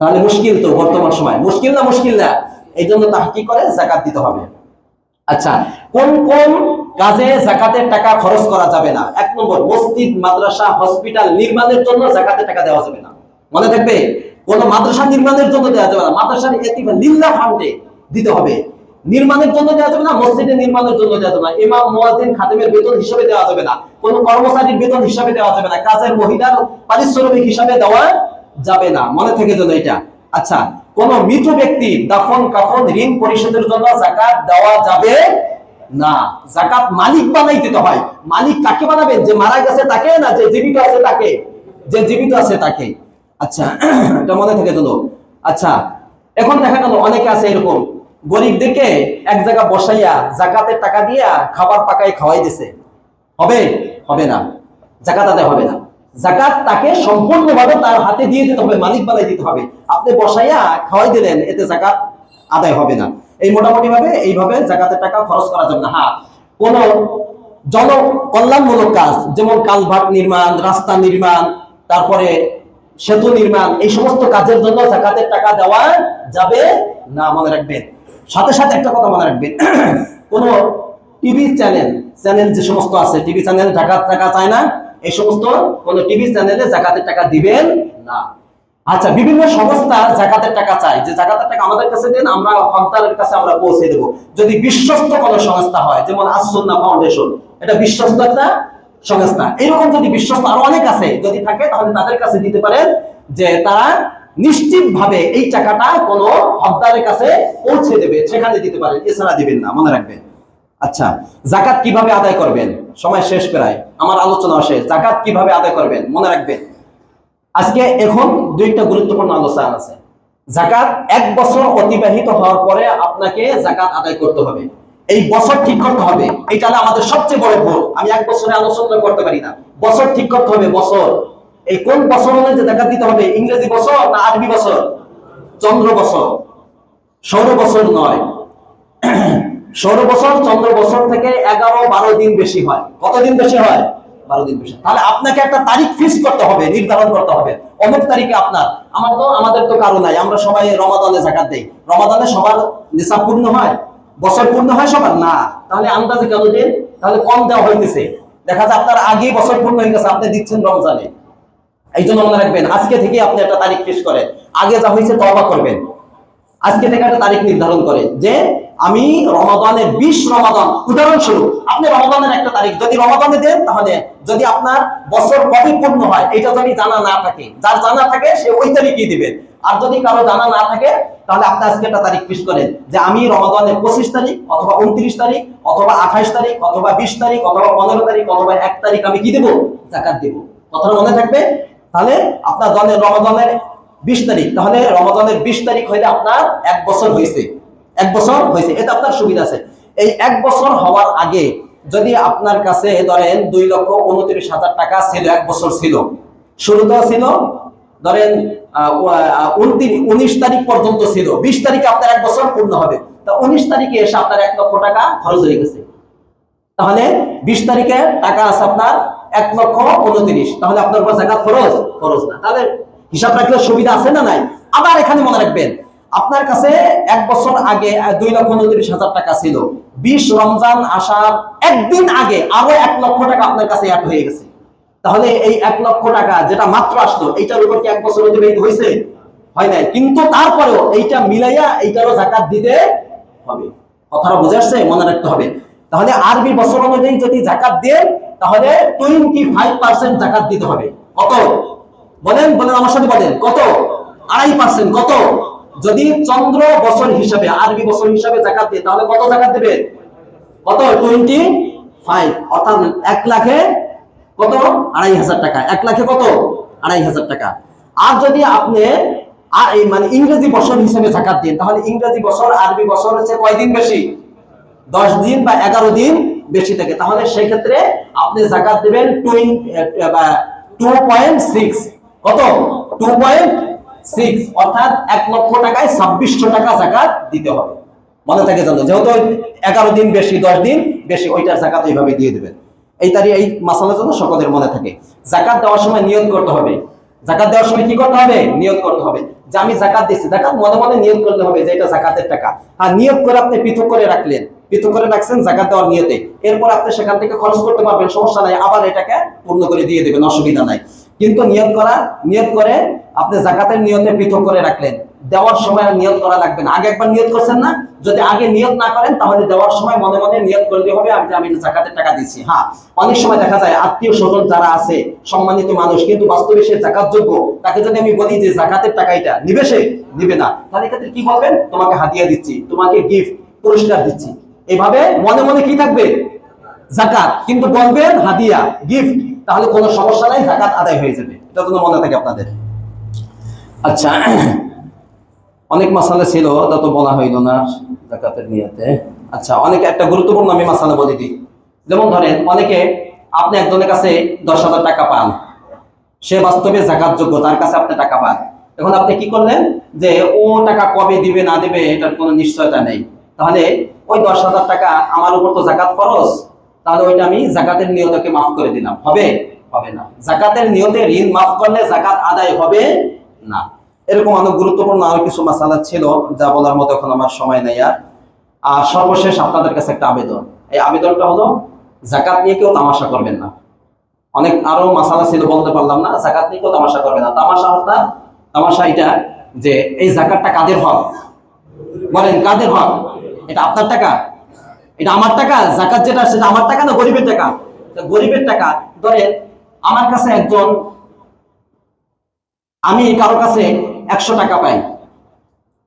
তাহলে মুশকিল তো, বর্তমান সময় মুশকিল না, মুশকিল না, এই জন্য তাহকিক করে যাকাত দিতে হবে। আচ্ছা, কোন কোন কাজে যাকাতের টাকা খরচ করা যাবে না? 1 নম্বর, মসজিদ, মাদ্রাসা, হসপিটাল নির্মাণের জন্য যাকাতের টাকা দেওয়া যাবে না। মনে থাকবে, কোন মাদ্রাসা নির্মাণের জন্য দেওয়া যাবে না, মাদ্রাসার ইতিম লিল্লাহ ফান্ডে দিতে হবে, নির্মাণের জন্য দেওয়া যাবে না, মসজিদের নির্মাণের জন্য দেওয়া যাবে না, ইমাম, মুয়াজ্জিন, খাদেমের বেতন হিসেবে দেওয়া যাবে না, কোন কর্মচারীর বেতন হিসেবে দেওয়া যাবে না, কাজের মহিলার পারিশ্রমিক হিসাবে দেওয়া যাবে না। মনে থেকে যেন এটা। আচ্ছা, কোন মৃত ব্যক্তি দাফন কাফন ঋণ পরিশোধের জন্য যাকাত দেওয়া যাবে না। যাকাত মালিক বানাই দিতে হয়। মালিক কাকে বানাবেন? যে মারা গেছে তাকে না, যে জীবিত আছে তাকে? যে জীবিত আছে তাকে। আচ্ছা, এটা মনে থেকে যেন। আচ্ছা, এখন দেখা গেল অনেকে আছে এরকম, গরিবদেরকে এক জায়গা বসাইয়া যাকাতের টাকা দিয়া খাবার পাকায় খাওয়াই দিছে, হবে? হবে না, যাকাত আদায় হবে না। যাকাত তাকে সম্পূর্ণভাবে তার হাতে দিয়ে দিতে হবে, মালিক বানাই দিতে হবে। আপনি বসাইয়া খাওয়াই দিলেন, এতে যাকাত আদায় হবে না। এই মোটামুটি ভাবে এইভাবে যাকাতের টাকা খরচ করা যাবে না। হ্যাঁ, কোন জনকল্যাণমূলক কাজ, যেমন কালভার্ট নির্মাণ, রাস্তা নির্মাণ, তারপরে সেতু নির্মাণ, এই সমস্ত কাজের জন্য যাকাতের টাকা দেওয়া যাবে না। মনে রাখবেন। সাথে সাথে একটা কথা মনে রাখবেন, কোন টিভি চ্যানেল যে সমস্ত আছে, টিভি চ্যানেল যাকাত টাকা চায় না, এই সমস্ত কোন টিভি চ্যানেলে যাকাতের টাকা দিবেন না। আচ্ছা, বিভিন্ন সংস্থা যাকাতের টাকা চায়, যে যাকাতের টাকা আমাদের কাছে দেন, আমরা হকদারের কাছে আমরা পৌঁছে দেব। যদি বিশ্বস্ত কোন সংস্থা হয়, যেমন আস-সুন্নাহ ফাউন্ডেশন, এটা বিশ্বস্ত একটা সংস্থা, এরকম যদি বিশ্বস্ত আরো অনেক আছে যদি থাকে, তাহলে তাদের কাছে দিতে পারেন, যে তারা নিশ্চিত ভাবে এই টাকাটা কোন হকদারের কাছে পৌঁছে দেবে, সেখানে দিতে পারেন, এছাড়া দিবেন না। মনে রাখবেন। আচ্ছা, যাকাত কিভাবে আদায় করবেন? সময় শেষ, প্রায় আমার আলোচনা শেষ। যাকাত কিভাবে আদায় করবেন মনে রাখবেন। আজকে এখন দুইটা গুরুত্বপূর্ণ আলোচনা আছে। যাকাত 1 বছর অতিবাহিত হওয়ার পরে আপনাকে যাকাত আদায় করতে হবে। এই বছর ঠিক করতে হবে, এটা আমাদের সবচেয়ে বড় ভুল। আমি 1 বছরে আলোচনা করতে পারি না, বছর ঠিক করতে হবে। বছর, এই কোন বছর হলে যে যাকাত দিতে হবে? ইংরেজি বছর না আরবি বছর? চন্দ্র বছর, সৌর বছর নয়। সৌর বছর চন্দ্র বছর থেকে 11-12 দিন বেশি হয়। কতদিন বেশি হয়? 12 দিন বেশি। তাহলে আপনাকে একটা তারিখ ফিক্স করতে হবে, নির্ধারণ করতে হবে, অমুক তারিখে আপনার। আমাদের তো কারো নাই, আমরা সবাই রমাদানে যাকাত দেই। রমাদানে সবার নিসাব পূর্ণ হয়? বছর পূর্ণ হয় সবার না? তাহলে আন্দাজে কেন দেন? তাহলে কম দেওয়া হইতেছে। দেখা যায় আপনার আগেই বছর পূর্ণ হয়ে গেছে, আপনি দিচ্ছেন রমজানে। এই জন্য মনে রাখবেন, আজকে থেকে আপনি একটা তারিখ ফিক্স করেন। আগে যা হয়েছে তওবা করবেন। আজকে থেকে একটা তারিখ নির্ধারণ করেন যে আমি রমাদানের 20 রমাদান, উদাহরণস্বরূপ আপনি রমাদানের একটা তারিখ যদি রমাদানে দেন, তাহলে যদি আপনার বছর কবে পূর্ণ হয় এটা যদি জানা না থাকে, যার জানা থাকে সে ওই তারিখই দিবেন। আর যদি কারো জানা না থাকে তাহলে আপনি আজকে একটা তারিখ ফিক্স করেন যে আমি রমাদানের 25 তারিখ অথবা 29 তারিখ অথবা 28 তারিখ অথবা 20 তারিখ অথবা 15 তারিখ অথবা 1 তারিখ আমি কি দেব? যাকাত দেব। কথাটা মনে থাকবে? তাহলে আপনার দলের রমাদানের 20 তারিখ, তাহলে রমাদানের 20 তারিখ হইলে আপনার 1 বছর হয়েছে। 1 বছর হয়েছে, এটা আপনার সুবিধা আছে। এই 1 বছর হওয়ার আগে যদি আপনার কাছে ধরেন 2,29,000 টাকা ছিল, 1 বছর ছিল, শুরুতেও ছিল ধরেন 19 তারিখ পর্যন্ত ছিল, 20 তারিখে আপনার 1 বছর পূর্ণ হবে, তা 19 তারিখে এসে আপনার 1 লক্ষ টাকা খরচ হয়ে গেছে। তাহলে 20 তারিখে টাকা আছে আপনার 1,29,000, তাহলে আপনার উপর যাকাত ফরজ? ফরজ না। তাহলে হিসাব রাখলে সুবিধা আছে না নাই? আবার এখানে মনে রাখবেন আপনার কাছে 1 বছর আগে 2,29,000 টাকা ছিল, 20 রমজান আসার একদিন আগে আরো 1 লক্ষ টাকা আপনার কাছে অ্যাড হয়ে গেছে। তাহলে এই 1 লক্ষ টাকা যেটা মাত্র আসলো, এইটার উপর কি 1 বছর অতিবাহিত হয়েছে? হয় নাই। কিন্তু তারপরেও এইটা মিলাইয়া এইটারও যাকাত দিতে হবে। কথাটা বুঝে আসছে? মনে রাখতে হবে। তাহলে আরবি বছর অনুযায়ী যদি যাকাত দেন তাহলে 25% যাকাত দিতে হবে। কত? বলেন বলেন, আমার সাথে বলেন, কত? 2.5%। কত? যদি চন্দ্র বছর হিসাবে, আরবি বছর হিসাবে যাকাত দেন তাহলে কত যাকাত দেবেন? কত? 25, অর্থাৎ 1 লাখে কত? 2,500 টাকা। 1 লাখে কত? 2,500 টাকা। আর যদি আপনি মানে ইংরেজি বছর হিসেবে যাকাত দেন তাহলে ইংরেজি বছর আরবি বছর হচ্ছে কয় দিন বেশি? 10 দিন বা 11 দিন বেশি থাকে। তাহলে সেই ক্ষেত্রে আপনি যাকাত দিবেন 2.6। কত? 2.6, অর্থাৎ 1 লক্ষ টাকায় 2600 টাকা যাকাত দিতে হবে। মনে থাকে জানো, যেহেতু 11 দিন বেশি 10 দিন বেশি, ওইটার যাকাত এইভাবে দিয়ে দিবেন। এই মাসালার জন্য সকলের মনে থাকে। যাকাত দেওয়ার সময় নিয়ত করতে হবে। যাকাত দেওয়ার সময় কি করতে হবে? নিয়ত করতে হবে যে আমি যাকাত দিচ্ছি। যাকাত মনে মনে নিয়ত করতে হবে যে এটা যাকাতের টাকা। আর নিয়ত করে আপনি পৃথক করে রাখলেন, পৃথক করে রাখছেন যাকাত দেওয়ার নিয়তে, এরপর আপনি সেখান থেকে খরচ করতে পারবেন, সমস্যা নাই, আবার এটাকে পূর্ণ করে দিয়ে দেবেন, অসুবিধা নাই। কিন্তু নিয়ত করে আপনি যাকাতের নিয়তে পৃথক করে রাখলেন, দেওয়ার সময় নিয়ত করা লাগবে না। আগে একবার নিয়ত করছেন না? যদি আগে নিয়ত না করেন তাহলে দেওয়ার সময় মনে মনে নিয়ত করতে হবে আমি যাকাতের টাকা দিচ্ছি। হ্যাঁ, অনেক সময় দেখা যায় আত্মীয় স্বজন যারা আছে, সম্মানিত মানুষ, কিন্তু বাস্তবে সে যাকাত যোগ্য, তাকে যদি আমি বলি যে যাকাতের টাকা এটা নিবে, সে নিবে না, তাহলে ক্ষেত্রে কি বলবেন? তোমাকে হাদিয়া দিচ্ছি, তোমাকে গিফট, পুরস্কার দিচ্ছি। এইভাবে মনে মনে কি থাকবে? যাকাত, কিন্তু বলবেন হাদিয়া, গিফট, তাহলে কোনো সমস্যা নাই, যাকাত আদায় হয়ে যাবে। এটা যেন মনে থাকে আপনাদের। আচ্ছা, অনেক মাসালা ছিল, তা তো বলা হইল না যাকাতের নিয়তে। আচ্ছা, অনেকে একটা গুরুত্বপূর্ণ আমি মাসালা বলে দিই। যেমন ধরেন অনেকে, আপনি একজনের কাছে 10,000 টাকা পান, সে বাস্তবে যাকাত যোগ্য, তার কাছে আপনি টাকা পান। এখন আপনি কি করলেন যে ও টাকা কবে দিবে না দিবে এটার কোনো নিশ্চয়তা নেই, তাহলে ওই 10,000 টাকা আমার উপর তো যাকাত ফরজ, তাহলে ওইটা আমি যাকাতের নিয়তকে মাফ করে দিলাম, হবে? হবে না। যাকাতের নিয়তে ঋণ মাফ করলে যাকাত আদায় হবে না। এরকম অনেক গুরুত্বপূর্ণ আরো কিছু মাসালা ছিল যা বলার মতো এখন আমার সময় নেই। আর সর্বশেষ আপনাদের কাছে একটা আবেদন, এই আবেদনটা হলো যাকাত নিয়ে কেউ তামাশা করবেন না। অনেক আরো মাসালা ছিল, বলতে পারলাম না। যাকাত নিয়ে কেউ তামাশা করবে না। তামাশা এটা যে এই যাকাতটা কাদের হক? বলেন, কাদের হক? এটা আপনার টাকা, এটা আমার টাকা। যাকাত যেটা সেটা আমার টাকা না গরিবের টাকা? গরিবের টাকা। ধরেন আমার কাছে আমি কারো কাছে 100 টাকা পাই,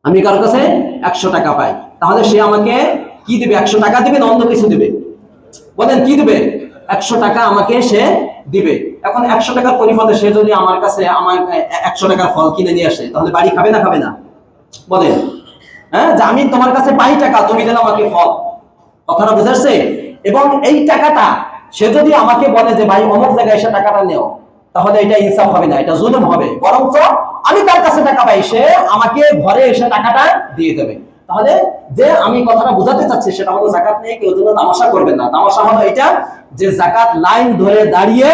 আমি কারো কাছে 100 টাকা পাই, তাহলে সে আমাকে কি দিবে? 100 টাকা দিবে না অন্য কিছু দিবে? বলেন, কি দিবে? 100 টাকা আমাকে সে দিবে। এখন 100 টাকার পরিবর্তে সে যদি আমার কাছে 100 টাকার ফল কিনে নিয়ে আসে, তাহলে বাড়ি খাবে না খাবে না? বলেন। হ্যাঁ, যে আমি তোমার কাছে পাই টাকা, তুমি দিলে আমাকে ফল। কথাটা বুঝাচ্ছে? এবং এই টাকাটা সে যদি আমাকে বলে যে ভাই অমুক জায়গায় এসে টাকাটা নেও, তাহলে এটা ইনসাফ হবে না, এটা জুলুম হবে। বরঞ্চ আমি তার কাছে টাকা পাই, সে আমাকে ঘরে এসে টাকাটা দিয়ে দেবে। তাহলে যে আমি কথাটা বোঝাতে চাচ্ছি সেটা হলো যাকাত নিয়ে কেউ যেন তামাশা করবেন না। তামাশা হলো এটা যে যাকাত লাইন ধরে দাঁড়িয়ে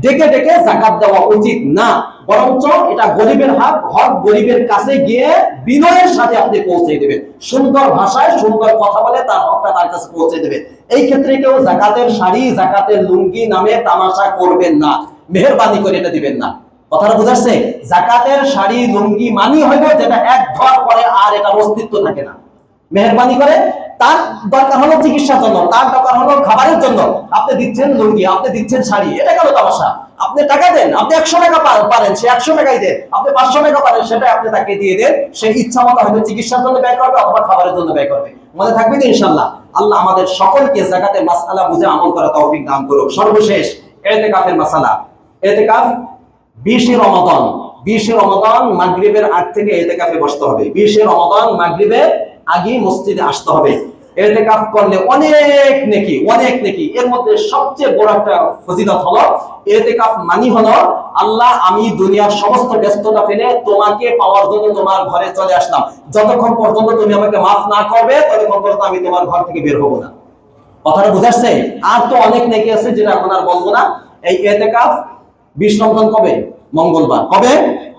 ডেকে ডেকে যাকাত দেওয়া উচিত না, বরঞ্চ এটা গরিবের হক গরিবের কাছে গিয়ে বিনয়ের সাথে আপনি পৌঁছে দেবেন, সুন্দর ভাষায় সুন্দর কথা বলে তার হকটা তার কাছে পৌঁছে দেবেন। এই ক্ষেত্রে কেউ যাকাতের শাড়ি, যাকাতের লুঙ্গি নামে তামাশা করবেন না, মেহেরবানি করে এটা দিবেন না। কথাটা বুঝাচ্ছে? যাকাতের শাড়ি লুঙ্গি মানি হইবে যেটা এক ধর পরে আর এটা অস্তিত্ব থাকে না। মেহেরবানি করে, তার দরকার হলো চিকিৎসার জন্য, তার দরকার হলো খাবারের জন্য, আপনি দিচ্ছেন লুঙ্গি, আপনি দিচ্ছেন শাড়ি, এটা কেন তামাশা? আপনি টাকা দেন, আপনি 100 টাকা পারেন সে 100 টাকাই দেন, আপনি 500 টাকা পারেন সেটা আপনি তাকে দিয়ে দেন, সে ইচ্ছা মতো হয়তো চিকিৎসার জন্য ব্যয় করবে অথবা খাবারের জন্য ব্যয় করবে। মনে থাকবে তো ইনশাআল্লাহ। আল্লাহ আমাদের সকলকে যাকাতের মাসআলা বুঝে আমল করা তৌফিক দান করুক। সর্বশেষ ইতিকাফের মাসআলা। ইতিকাফ 20 রমাদান, 20 রমাদান মাগরিবের আগ থেকে ইতিকাফে বসতে হবে। 20 রমাদান মাগরিবের আগে মসজিদে আসতে হবে। ইতিকাফ করলে অনেক নেকি, অনেক নেকি। এর মধ্যে সবচেয়ে বড় একটা ফজিলত হলো ইতিকাফ মানে হলো আল্লাহ আমি দুনিয়ার সমস্ত ব্যস্ততা ফেলে তোমাকে পাওয়ার জন্য তোমার ঘরে চলে আসলাম, যতক্ষণ পর্যন্ত তুমি আমাকে মাফ না করবে ততক্ষণ পর্যন্ত আমি তোমার ঘর থেকে বের হব না। কথাটা বুঝাচ্ছে? আর তো অনেক নেকি আছে যেটা এখন আর বলবো না। এই ইতিকাফ 20 রমজান কবে? মঙ্গলবার। কবে?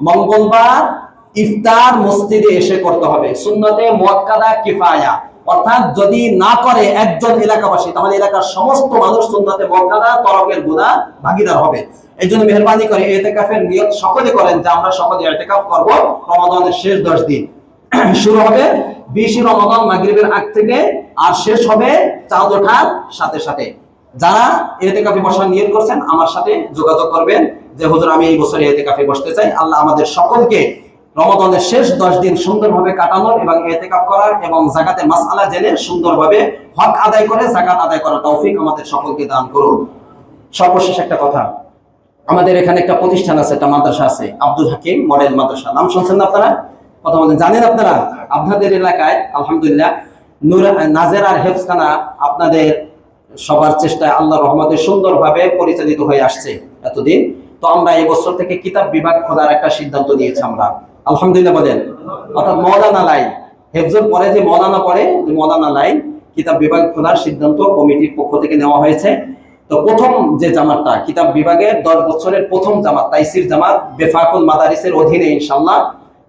মঙ্গলবার ইফতার মসজিদে এসে করতে হবে। সুন্নতে মুআক্কাদা কিফায়া, অর্থাৎ যদি না করে একজন এলাকাবাসী তাহলে এলাকার সমস্ত মানুষ সুন্নতে মুআক্কাদা তরকের গুনাহ ভাগীদার হবে। এই জন্য মেহেরবানি করে ইতিকাফের নিয়ত সকলে করেন যে আমরা সকলে ইতিকাফ করব রমাদানের শেষ 10 দিন। শুরু হবে 20 রমাদান মাগরিবের আগ থেকে আর শেষ হবে চাঁদ ওঠার সাথে সাথে। যারা ইতিকাফে বসার নিয়ত করছেন আমার সাথে যোগাযোগ করবেন যে হুজুর আমি এই বছর ইতিকাফে বসতে চাই। আল্লাহ আমাদের সকলকে রমাদানের শেষ 10 দিন সুন্দরভাবে কাটানোর এবং ইতিকাফ করার এবং যাকাতের মাসআলা জেনে সুন্দরভাবে হক আদায় করে যাকাত আদায় করার তৌফিক আমাদের সকলকে দান করুন। সর্বশেষ একটা কথা, আমাদের এখানে একটা প্রতিষ্ঠান আছে, একটা মাদ্রাসা আছে, আব্দুল হাকিম মডেল মাদ্রাসা। নাম শুনছেন না আপনারা? কথা বলেন, জানেন আপনারা? আপনাদের এলাকায় আলহামদুলিল্লাহ নাজের আর হেফজখানা আপনাদের সবার চেষ্টায় আল্লাহর রহমতে সুন্দরভাবে পরিচালিত হয়ে আসছে এতদিন। তো আমরা এই বছর থেকে কিতাব বিভাগ খোলার একটা সিদ্ধান্ত নিয়েছি আমরা, আলহামদুলিল্লাহ বলেন। অর্থাৎ মওলানা লাইন, হেফজের পরে যে মওলানা পড়ে মওলানা লাইন কিতাব বিভাগ খোলার সিদ্ধান্ত কমিটির পক্ষ থেকে নেওয়া হয়েছে। তো প্রথম যে জামাতটা কিতাব বিভাগের 10 বছরের প্রথম জামাত তাইসির জামাত বেফাকুল মাদারিসের অধীনে ইনশাআল্লাহ,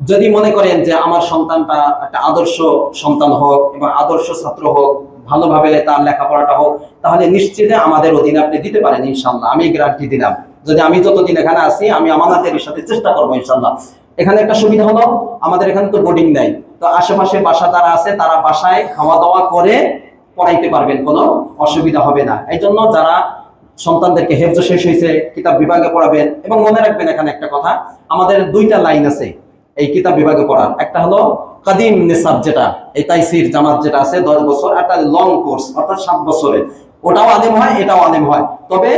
যদি মনে করেন যে আমার সন্তানটা একটা আদর্শ সন্তান হোক এবং আদর্শ ছাত্র হোক, ভালোভাবে তার লেখাপড়াটা হোক, তাহলে নিশ্চিতে আমাদের অধীনে আপনি দিতে পারেন ইনশাআল্লাহ। আমি গ্যারান্টি দিলাম, যদি আমি যতদিন এখানে আছি আমি আমানতের সাথে চেষ্টা করবো ইনশাআল্লাহ। এখানে একটা সুবিধা হলো আমাদের এখানে তো বোর্ডিং নাই, তো আশেপাশে বাসা যারা আছে তারা বাসায় খাওয়া দাওয়া করে পড়াইতে পারবেন, কোনো অসুবিধা হবে না। এই জন্য যারা সন্তানদেরকে হেফজ শেষ হয়েছে কিতাব বিভাগে পড়াবেন, এবং মনে রাখবেন এখানে একটা কথা, আমাদের 2টা লাইন আছে এই কিতাব বিভাগে পড়ার। একটা হলো কাদিম নিসাব, যেটা এই তাইসির জামাত যেটা আছে 10 বছর, একটা লং কোর্স অর্থাৎ 7 বছরের, ওটাও আলেম হয় এটাও আলেম হয়। তবে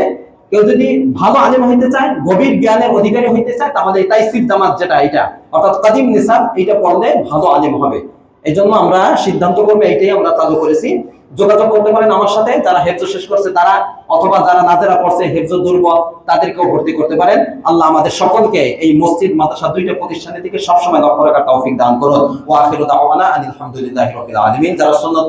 কেউ যদি ভালো আলেম হইতে চায়, গভীর জ্ঞানের অধিকারী হইতে চায়, তাহলে এই তাইসির জামাত যেটা এটা অর্থাৎ কাদিম নিসাব, এটা পড়লে ভালো আলেম হবে। এই জন্য আমরা সিদ্ধান্ত করবো, এইটাই আমরা চালু করেছি। যোগাযোগ করতে পারেন আমার সাথে, যারা হেফজ শেষ করছে তারা, অথবা যারা নাজেরা পড়ছে হেফজ দুর্বল তাদেরকেও ভর্তি করতে পারেন। আল্লাহ আমাদের সকলকে এই মসজিদ মাদ্রাসা 2টা প্রতিষ্ঠানের দিকে সবসময় লক্ষ্য রাখার তৌফিক দান করুন। ওয়া আখিরু দাওয়ানা আলহামদুলিল্লাহি রাব্বিল আলামিন। যারা সুন্নাত